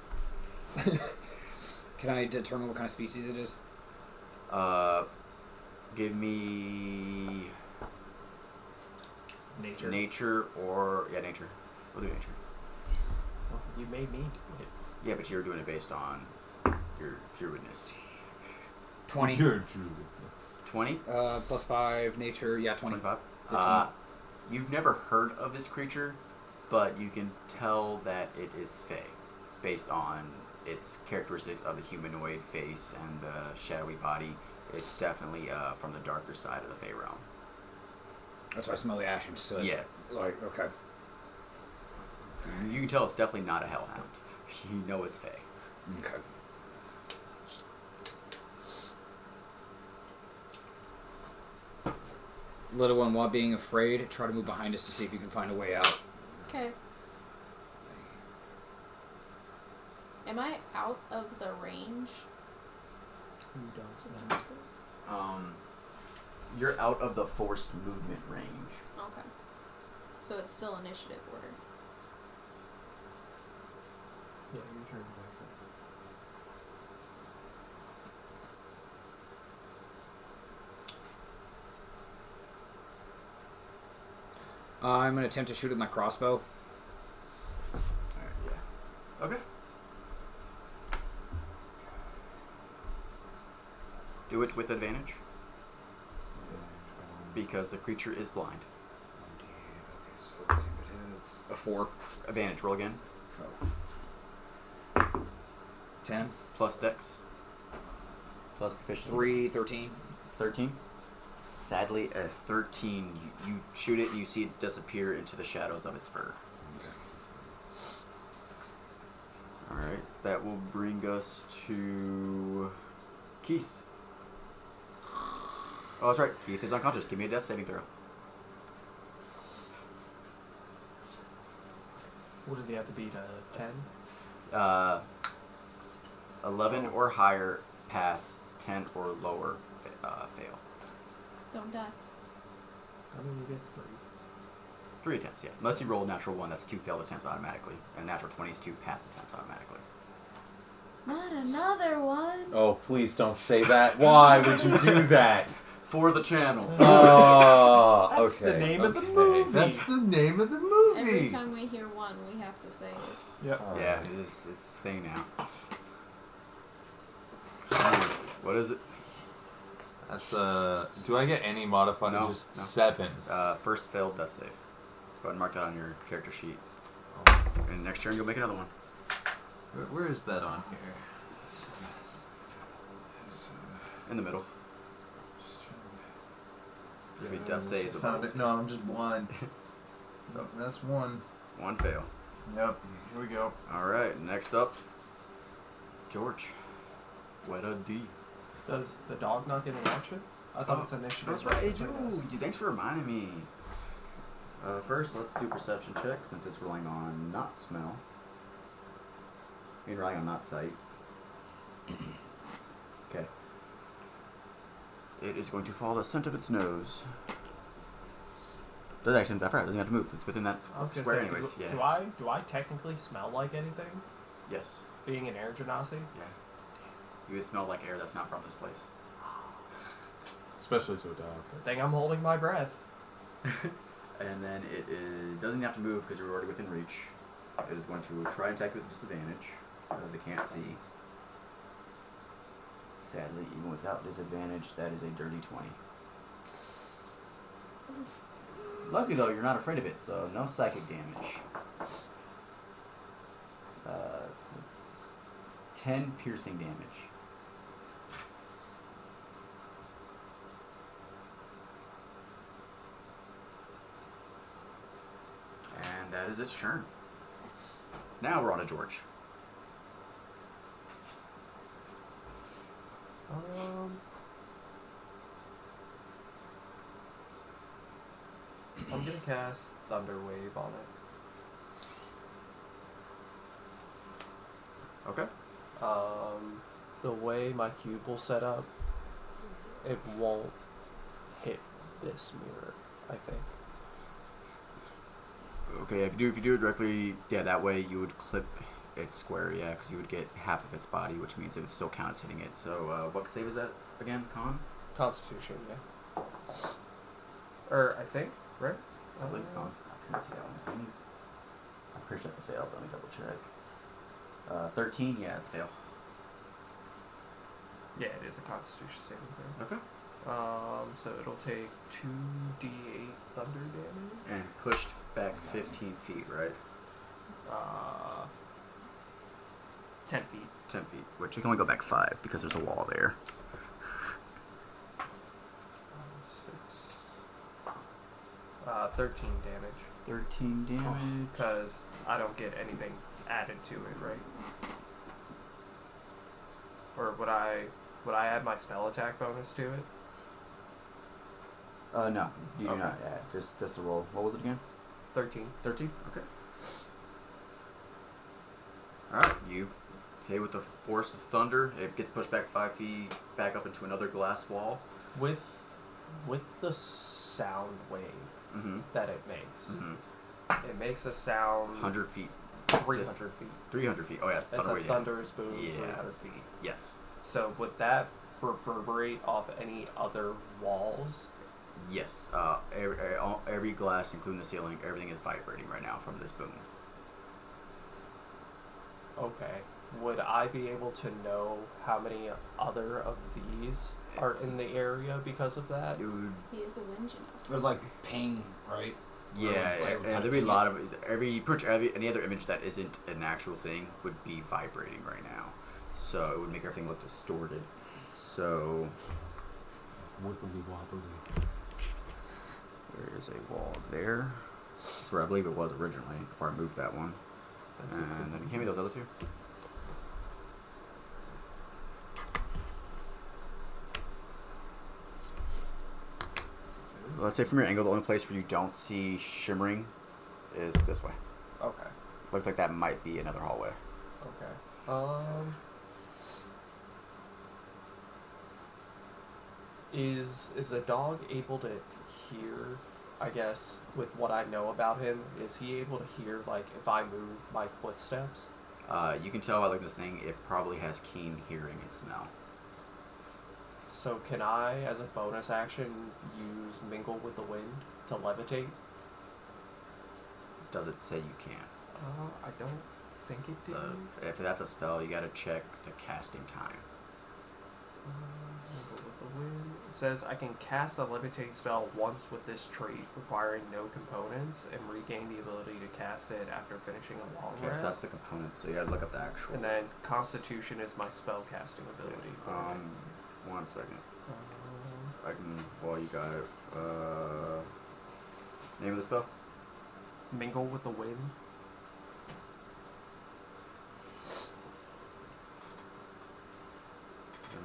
Can I determine what kind of species it is? Give me Nature. nature or nature. We'll do nature. Well, you made me do it. Yeah, but you're doing it based on your druidness. 20. You're druidness. 20? Plus 5, nature, 20. 25? 15. You've never heard of this creature, but you can tell that it is Fey, based on its characteristics of the humanoid face and the shadowy body. It's definitely from the darker side of the Fey realm. That's why I smell the ashen soot. Yeah. Like, okay. You can tell it's definitely not a hellhound. You know it's Fey. Okay. Little one, while being afraid, try to move behind us to see if you can find a way out. Okay. Am I out of the range? You to don't know. cast it? You're out of the forced movement range. Okay. So it's still initiative order. Yeah, your turn back. I'm going to attempt to shoot with my crossbow. Yeah. Okay. Do it with advantage. Because the creature is blind. Okay, so let's see if it hits. A 4. Advantage, roll again. Oh. 10. Plus dex. Plus proficiency. 3, 13. 13. Sadly, a 13. You shoot it and you see it disappear into the shadows of its fur. Okay. Alright, that will bring us to Keith. Oh, that's right. Keith is unconscious. Give me a death saving throw. What does he have to beat? 10? 11 or higher pass, 10 or lower fail. Don't die. I mean, he gets 3. 3 attempts, yeah. Unless you roll a natural 1, that's 2 failed attempts automatically. And a natural 20 is 2 pass attempts automatically. Not another one. Oh, please don't say that. Why would you do that? For the channel. Oh, That's okay. the name of the okay. movie. That's the name of the movie. Every time we hear one, we have to say it. Yep. All Yeah, right. it's a thing now. What is it? That's do I get any modifier? No, Just no. 7. First failed death save. Go ahead and mark that on your character sheet. And next turn, you'll make another one. Where is that on here? In the middle. Should be death saves. Found it. No, I'm just blind. So That's 1. 1 fail. Yep. Here we go. Alright, next up, Djeorge. What a D. Does the dog not get an action? I thought it's initiative. That's right, thanks for reminding me. First, let's do perception check since it's relying on not smell. I mean, relying on not sight. Okay. It is going to follow the scent of its nose. Does actually, I forgot, it doesn't have to move. It's within that I was gonna square say, anyways. Yeah. do I technically smell like anything? Yes. Being an air genasi? Yeah. You would smell like air that's not from this place. Especially to a dog. Good thing I'm holding my breath. And then it doesn't have to move because you're already within reach. It is going to try and attack you with disadvantage because it can't see. Sadly, even without disadvantage, that is a dirty 20. Lucky though, you're not afraid of it, so no psychic damage. 10 piercing damage. And that is its turn. Now we're on to Djeorge. I'm gonna cast Thunder Wave on it. Okay. The way my cube will set up, it won't hit this mirror, I think. Okay, if you do it directly, yeah, that way you would clip it square, yeah, because you would get half of its body, which means it would still count as hitting it. So, what save is that again, Con? Constitution, yeah. Or, I think, right? I believe it's Con. I couldn't see that one. I'm pretty sure that's a fail, but let me double check. 13, yeah, it's a fail. Yeah, it is a Constitution saving throw. Okay. So it'll take 2d8 thunder damage. And pushed back 15 feet, right? 10 feet. 10 feet, which you can only go back 5 because there's a wall there. 6. 13 damage. 13 damage. Because I don't get anything added to it, right? Or would I add my spell attack bonus to it? No, you do Okay. not add. Just a roll. What was it again? 13. 13? Okay. Alright, you hit with the force of thunder. It gets pushed back 5 feet, back up into another glass wall. With the sound wave Mm-hmm. that it makes, Mm-hmm. it makes a sound 100 feet. 300 feet. 300 feet. Oh, yeah. That's a Thunder wave, thunderous boom, Yeah. 300 feet. Yes. So would that reverberate off any other walls? Yes. Every glass, including the ceiling, everything is vibrating right now from this boom. Okay. Would I be able to know how many other of these are in the area because of that? Dude. He is a wind genist. They're like ping, right? Yeah, Like, and there'd be a lot of any other image that isn't an actual thing would be vibrating right now, so it would make everything look distorted. So Wibbly wobbly. there is a wall there. That's where I believe it was originally before I moved that one. And then you hand me those other two. Let's say from your angle, the only place where you don't see shimmering is this way. Okay. Looks like that might be another hallway. Okay. Is the dog able to hear, I guess, with what I know about him, is he able to hear, like, if I move my footsteps? You can tell by looking at this thing, it probably has keen hearing and smell. So can I, as a bonus action, use Mingle with the Wind to levitate? Does it say you can? I don't think it did. So if that's a spell, you gotta check the casting time. Mingle with the Wind. It says I can cast a levitate spell once with this trait, requiring no components, and regain the ability to cast it after finishing a long Okay, rest. so that's the component, so you gotta look up the actual. And then Constitution is my spell casting ability. 1 second. I can, well, you got it. Name of the spell? Mingle with the Wind.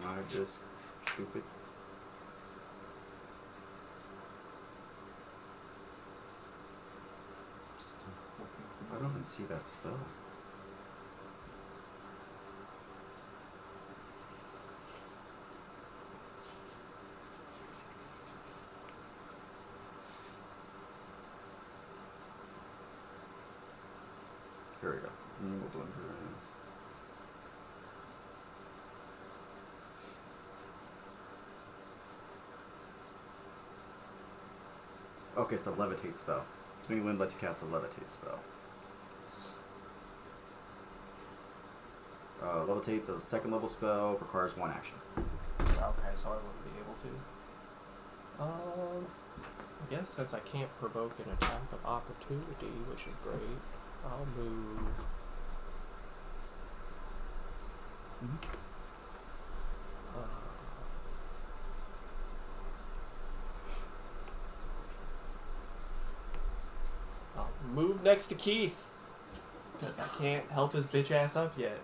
Am I just stupid? I don't even see that spell. Here we go. We'll do it for Okay, it's a levitate spell. Swing wind lets you cast a levitate spell. Levitate's a second level spell, requires 1 action. Okay, so I wouldn't be able to. I guess since I can't provoke an attack of opportunity, which is great, I'll move. I'll move next to Keith. Because I can't help his bitch ass up yet.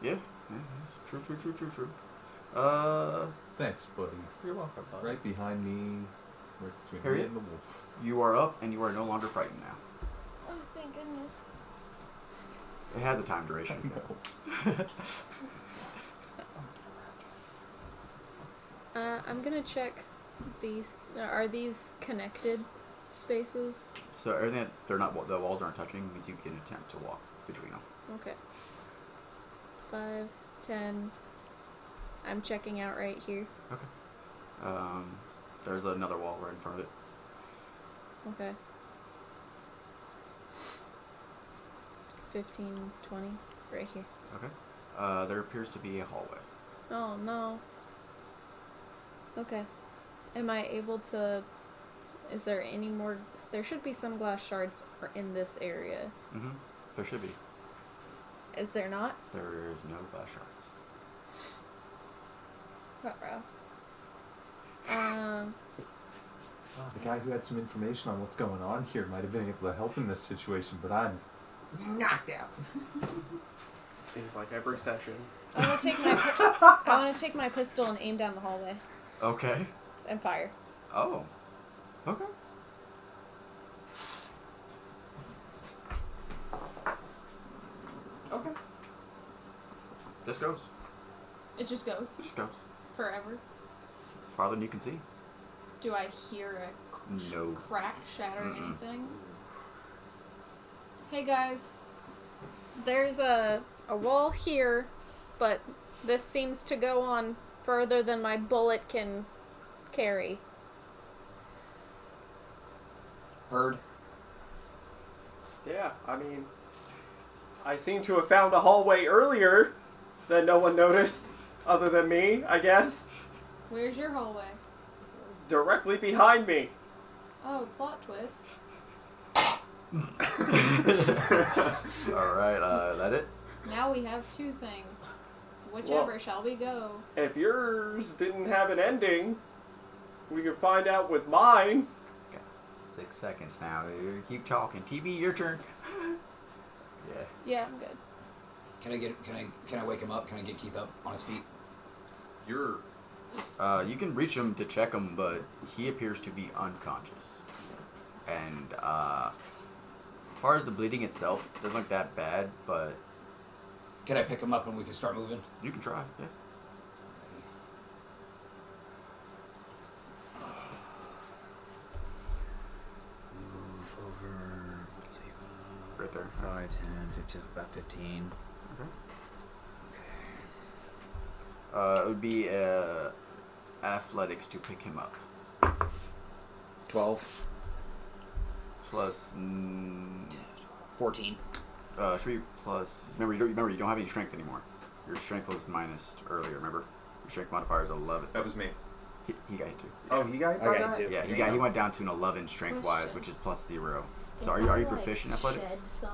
Yeah, it's true. Thanks, buddy. You're welcome, bud. Right behind me, right between me Hairiett? and the wolf. You are up, and you are no longer frightened now. Oh, thank goodness. It has a time duration. I'm gonna check these. Are these connected spaces? So everything that the walls aren't touching means you can attempt to walk between them. Okay. 5, 10. I'm checking out right here. Okay. There's another wall right in front of it. Okay. 15, 20, right here. Okay. There appears to be a hallway. Oh no. Okay. Am I able to... Is there any more... There should be some glass shards in this area. Mm-hmm. There should be. Is there not? There is no glass shards. Ruh-roh. The guy who had some information on what's going on here might have been able to help in this situation, but I'm knocked out. Seems like every session. I want to take my pistol and aim down the hallway Okay. and fire. Oh. Okay. Okay. This goes. It just goes It just goes. forever. Farther than you can see. Do I hear a No. crack, shatter, Mm-mm. anything? Hey guys, there's a wall here, but this seems to go on further than my bullet can carry. Heard. Yeah, I mean, I seem to have found a hallway earlier that no one noticed, other than me, I guess. Where's your hallway? Directly behind me. Oh, plot twist. Alright, that it? Now we have two things. Whichever Well, shall we go? If yours didn't have an ending, we could find out with mine. Got 6 seconds now. You keep talking. TV, your turn. Yeah. Yeah, I'm good. Can I wake him up? Can I get Keith up on his feet? You can reach him to check him, but he appears to be unconscious. And as far as the bleeding itself, it doesn't look that bad, but Can I pick him up and we can start moving? you can try. Yeah. Move over. Right there. 5, 10, 15, about 15. It would be athletics to pick him up. 12. Plus 14. should be plus. Remember you don't have any strength anymore. Your strength was minus earlier. Remember, your strength modifier is 11. That was me. He got hit too. Oh, he got hit I by got that? hit too. Yeah, he went down to an 11 strength wise, which is plus 0. So are you proficient in athletics? Shed some.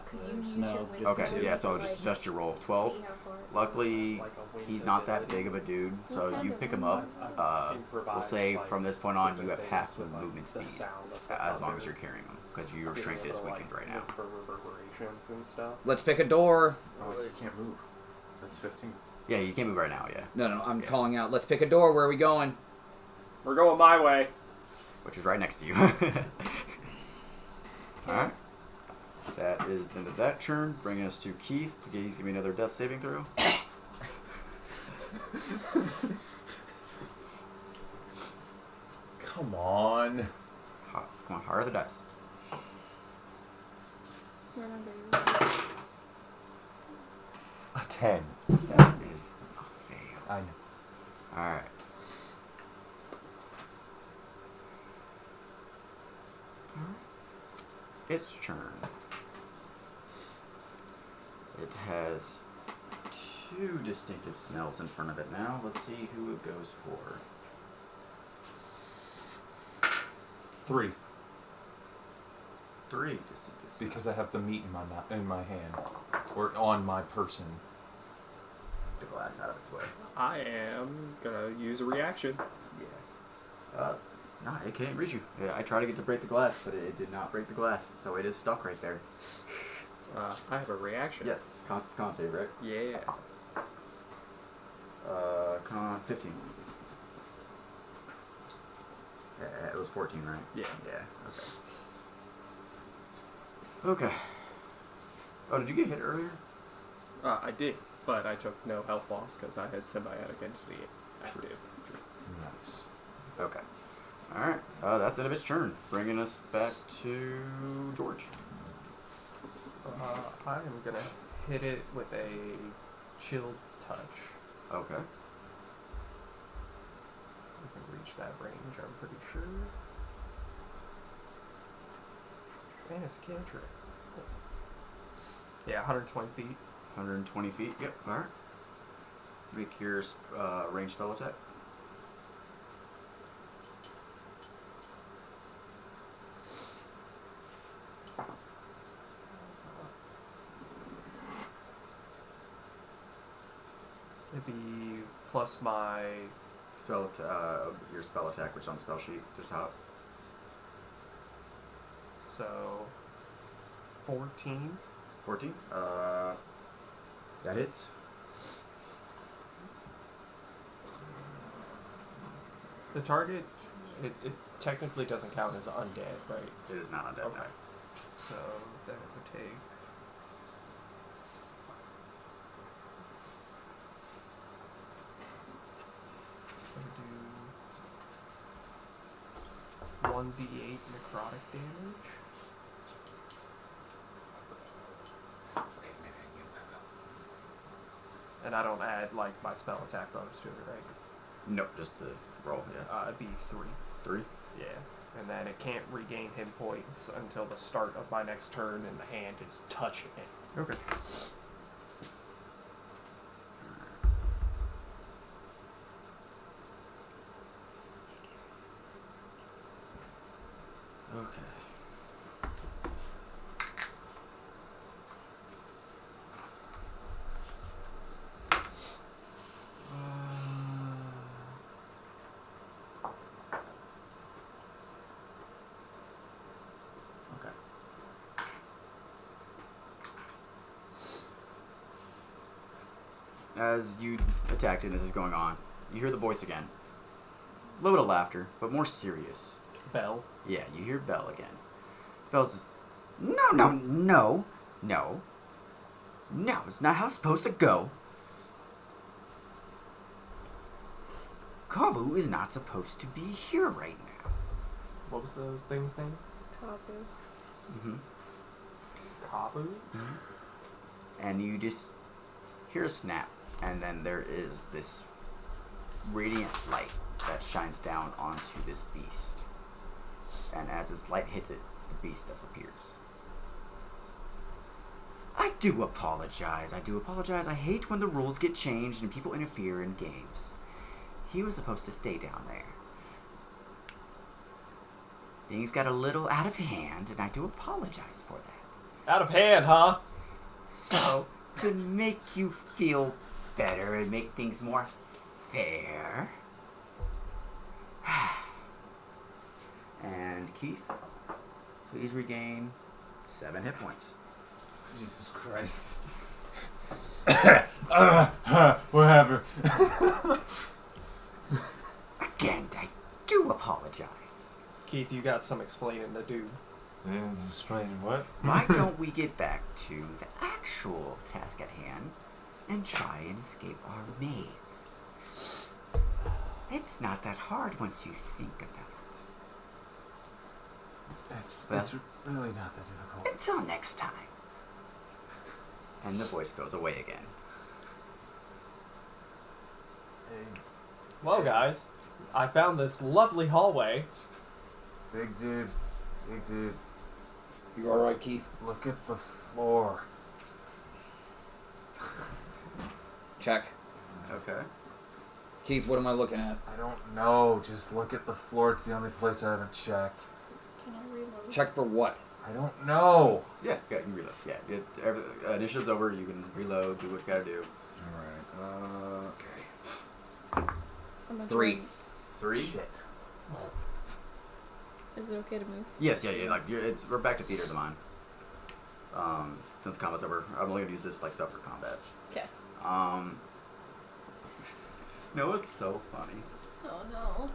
Could you use No, your just wisdom Okay, two. yeah. to, So like, just your roll 12. see how far- Luckily, Like a winged he's not that ability. big of a dude, What so kind you of pick him winged? up. We'll Improvise, say like, from this point on, you have different half things with, like, movement the speed, sound of the as long as thunder. you're carrying him, because your Being strength able is to, weakened like, right now. look for reverberations and stuff. Let's pick a door. Oh, you can't move. That's 15. Yeah, you can't move right now, yeah. No, I'm calling out. Let's pick a door. Where are we going? We're going my way. Which is right next to you. Alright. That is the end of that turn. Bringing us to Keith. Please give me another death saving throw. Come on. Come on, higher the dice. Remember A 10. That is a fail. I know. Alright. its turn. It has 2 distinctive smells in front of it now. Let's see who it goes for. 3. 3 distinctive smells. Because I have the meat in my hand. Or on my person. The glass out of its way. I am gonna use a reaction. Yeah. No, it can't reach you. Yeah, I tried to get to break the glass, but it did not break the glass, so it is stuck right there. I have a reaction. Yes, con save, right? Yeah. Con 15. Yeah, it was 14, right? Yeah. Yeah, okay. Okay. Oh, did you get hit earlier? I did, but I took no health loss because I had symbiotic entity active. Nice. Okay. Alright, that's the end of its turn, bringing us back to Djeorge. I am gonna hit it with a chilled touch. Okay. We can reach that range, I'm pretty sure. And it's a cantrip. Yeah, 120 feet. 120 feet, yep, alright. Make your range spell attack. It'd be plus my... Your spell attack, which is on the spell sheet at the top. So... 14. 14. That hits. The target, it technically doesn't count as undead, right? It is not undead. Okay. So then it would take... do 1d8 necrotic damage. And I don't add, like, my spell attack bonus to it, right? No, just the roll, yeah. It'd be 3. 3? Yeah. And then it can't regain hit points until the start of my next turn, and the hand is touching it. Okay. Okay. Okay. As you attacked it and this is going on, you hear the voice again. A little bit of laughter, but more serious. Bell. Yeah, you hear Bell again. Bell says, No, it's not how it's supposed to go. Kavu is not supposed to be here right now. What was the thing's name? Kabu. Mm-hmm. Kabu? And you just hear a snap, and then there is this radiant light that shines down onto this beast. And as its light hits it, the beast disappears. I do apologize. I hate when the rules get changed and people interfere in games. He was supposed to stay down there. Things got a little out of hand, and I do apologize for that. Out of hand, huh? So, to make you feel better and make things more fair... And Keith, please regain 7 hit points. Jesus Christ. What happened? Again, I do apologize. Keith, you got some explaining to do. Yeah, explain what? Why don't we get back to the actual task at hand and try and escape our maze? It's not that hard once you think about it. It's really not that difficult. Until next time. And the voice goes away again. Hey, Well, guys, I found this lovely hallway. big dude. You alright, Keith? Look at the floor. Check. Okay. Keith, what am I looking at? I don't know. Just look at the floor. It's the only place I haven't checked. Can I reload? Check for what? I don't know. Yeah, you can reload. Yeah, initiative's over. You can reload. Do what you gotta do. Alright. Okay. I'm gonna 3. try- 3. Shit. Is it okay to move? Yes, yeah. Like we're back to theater of the mind. Since combat's over, I'm only gonna use this like stuff for combat. Okay. No, it's so funny Oh no.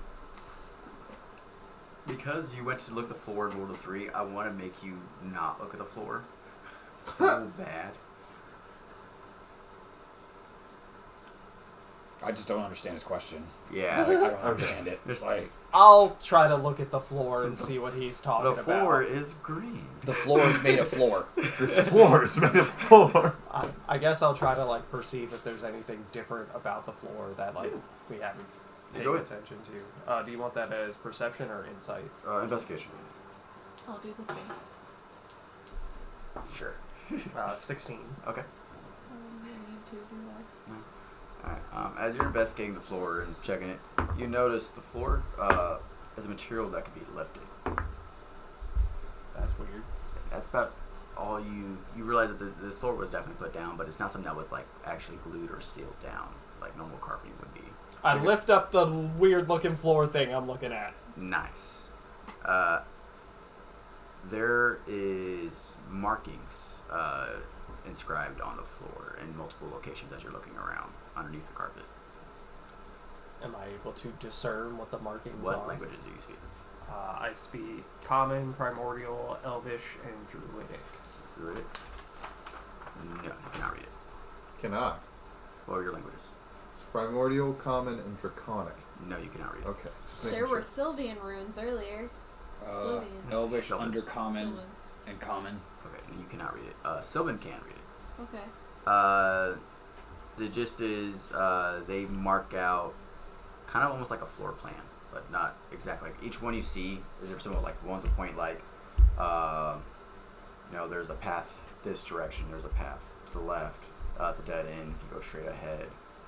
because you went to look at the floor in World of 3. I want to make you not look at the floor so bad. I just don't understand his question. Yeah, I don't understand it. Just Like, I'll try to look at the floor and see what he's talking the floor about. is green. the floor is made of floor. This floor is made of floor. I guess I'll try to like perceive if there's anything different about the floor that like we haven't paid Go ahead. attention to. Do you want that as perception or insight? Investigation. I'll do the same. Sure. 16. Okay. You need to do that. Alright, as you're investigating the floor and checking it, you notice the floor is a material that can be lifted. That's weird. That's about all you realize that this floor was definitely put down, but it's not something that was like actually glued or sealed down like normal carpeting would be. I lift up the weird looking floor thing I'm looking at. Nice. There is markings inscribed on the floor in multiple locations as you're looking around underneath the carpet. Am I able to discern what the markings What are? languages do you speak? I speak Common, Primordial, Elvish, and Druidic. Druidic? No, you cannot read it. Can I? What are your languages? Primordial, Common, and Draconic. No, you cannot read it. Okay. just making There were sure. Sylvian runes earlier. Sylvian. Elvish, Sylvan. Undercommon, Sylvan. and Common. Okay, and you cannot read it. Sylvan can read it. Okay. The gist is they mark out kind of almost like a floor plan, but not exactly. Like each one you see is there somewhat like one's a point like, there's a path this direction. There's a path to the left. It's a dead end if you go straight ahead.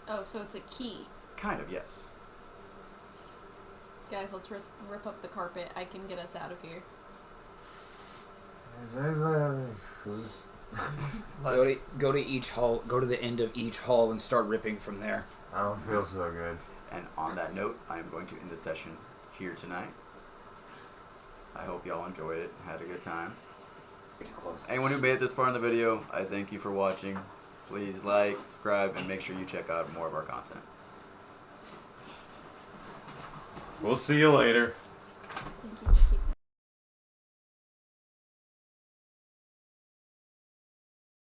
Oh, so it's a key. Kind of, yes. Guys, let's rip up the carpet. I can get us out of here. Is anybody have any food? Go to each hall. Go to the end of each hall and start ripping from there. I don't feel so good. And on that note, I am going to end the session here tonight. I hope y'all enjoyed it, had a good time. Pretty close. Anyone who made it this far in the video, I thank you for watching. Please like, subscribe, and make sure you check out more of our content. We'll see you later.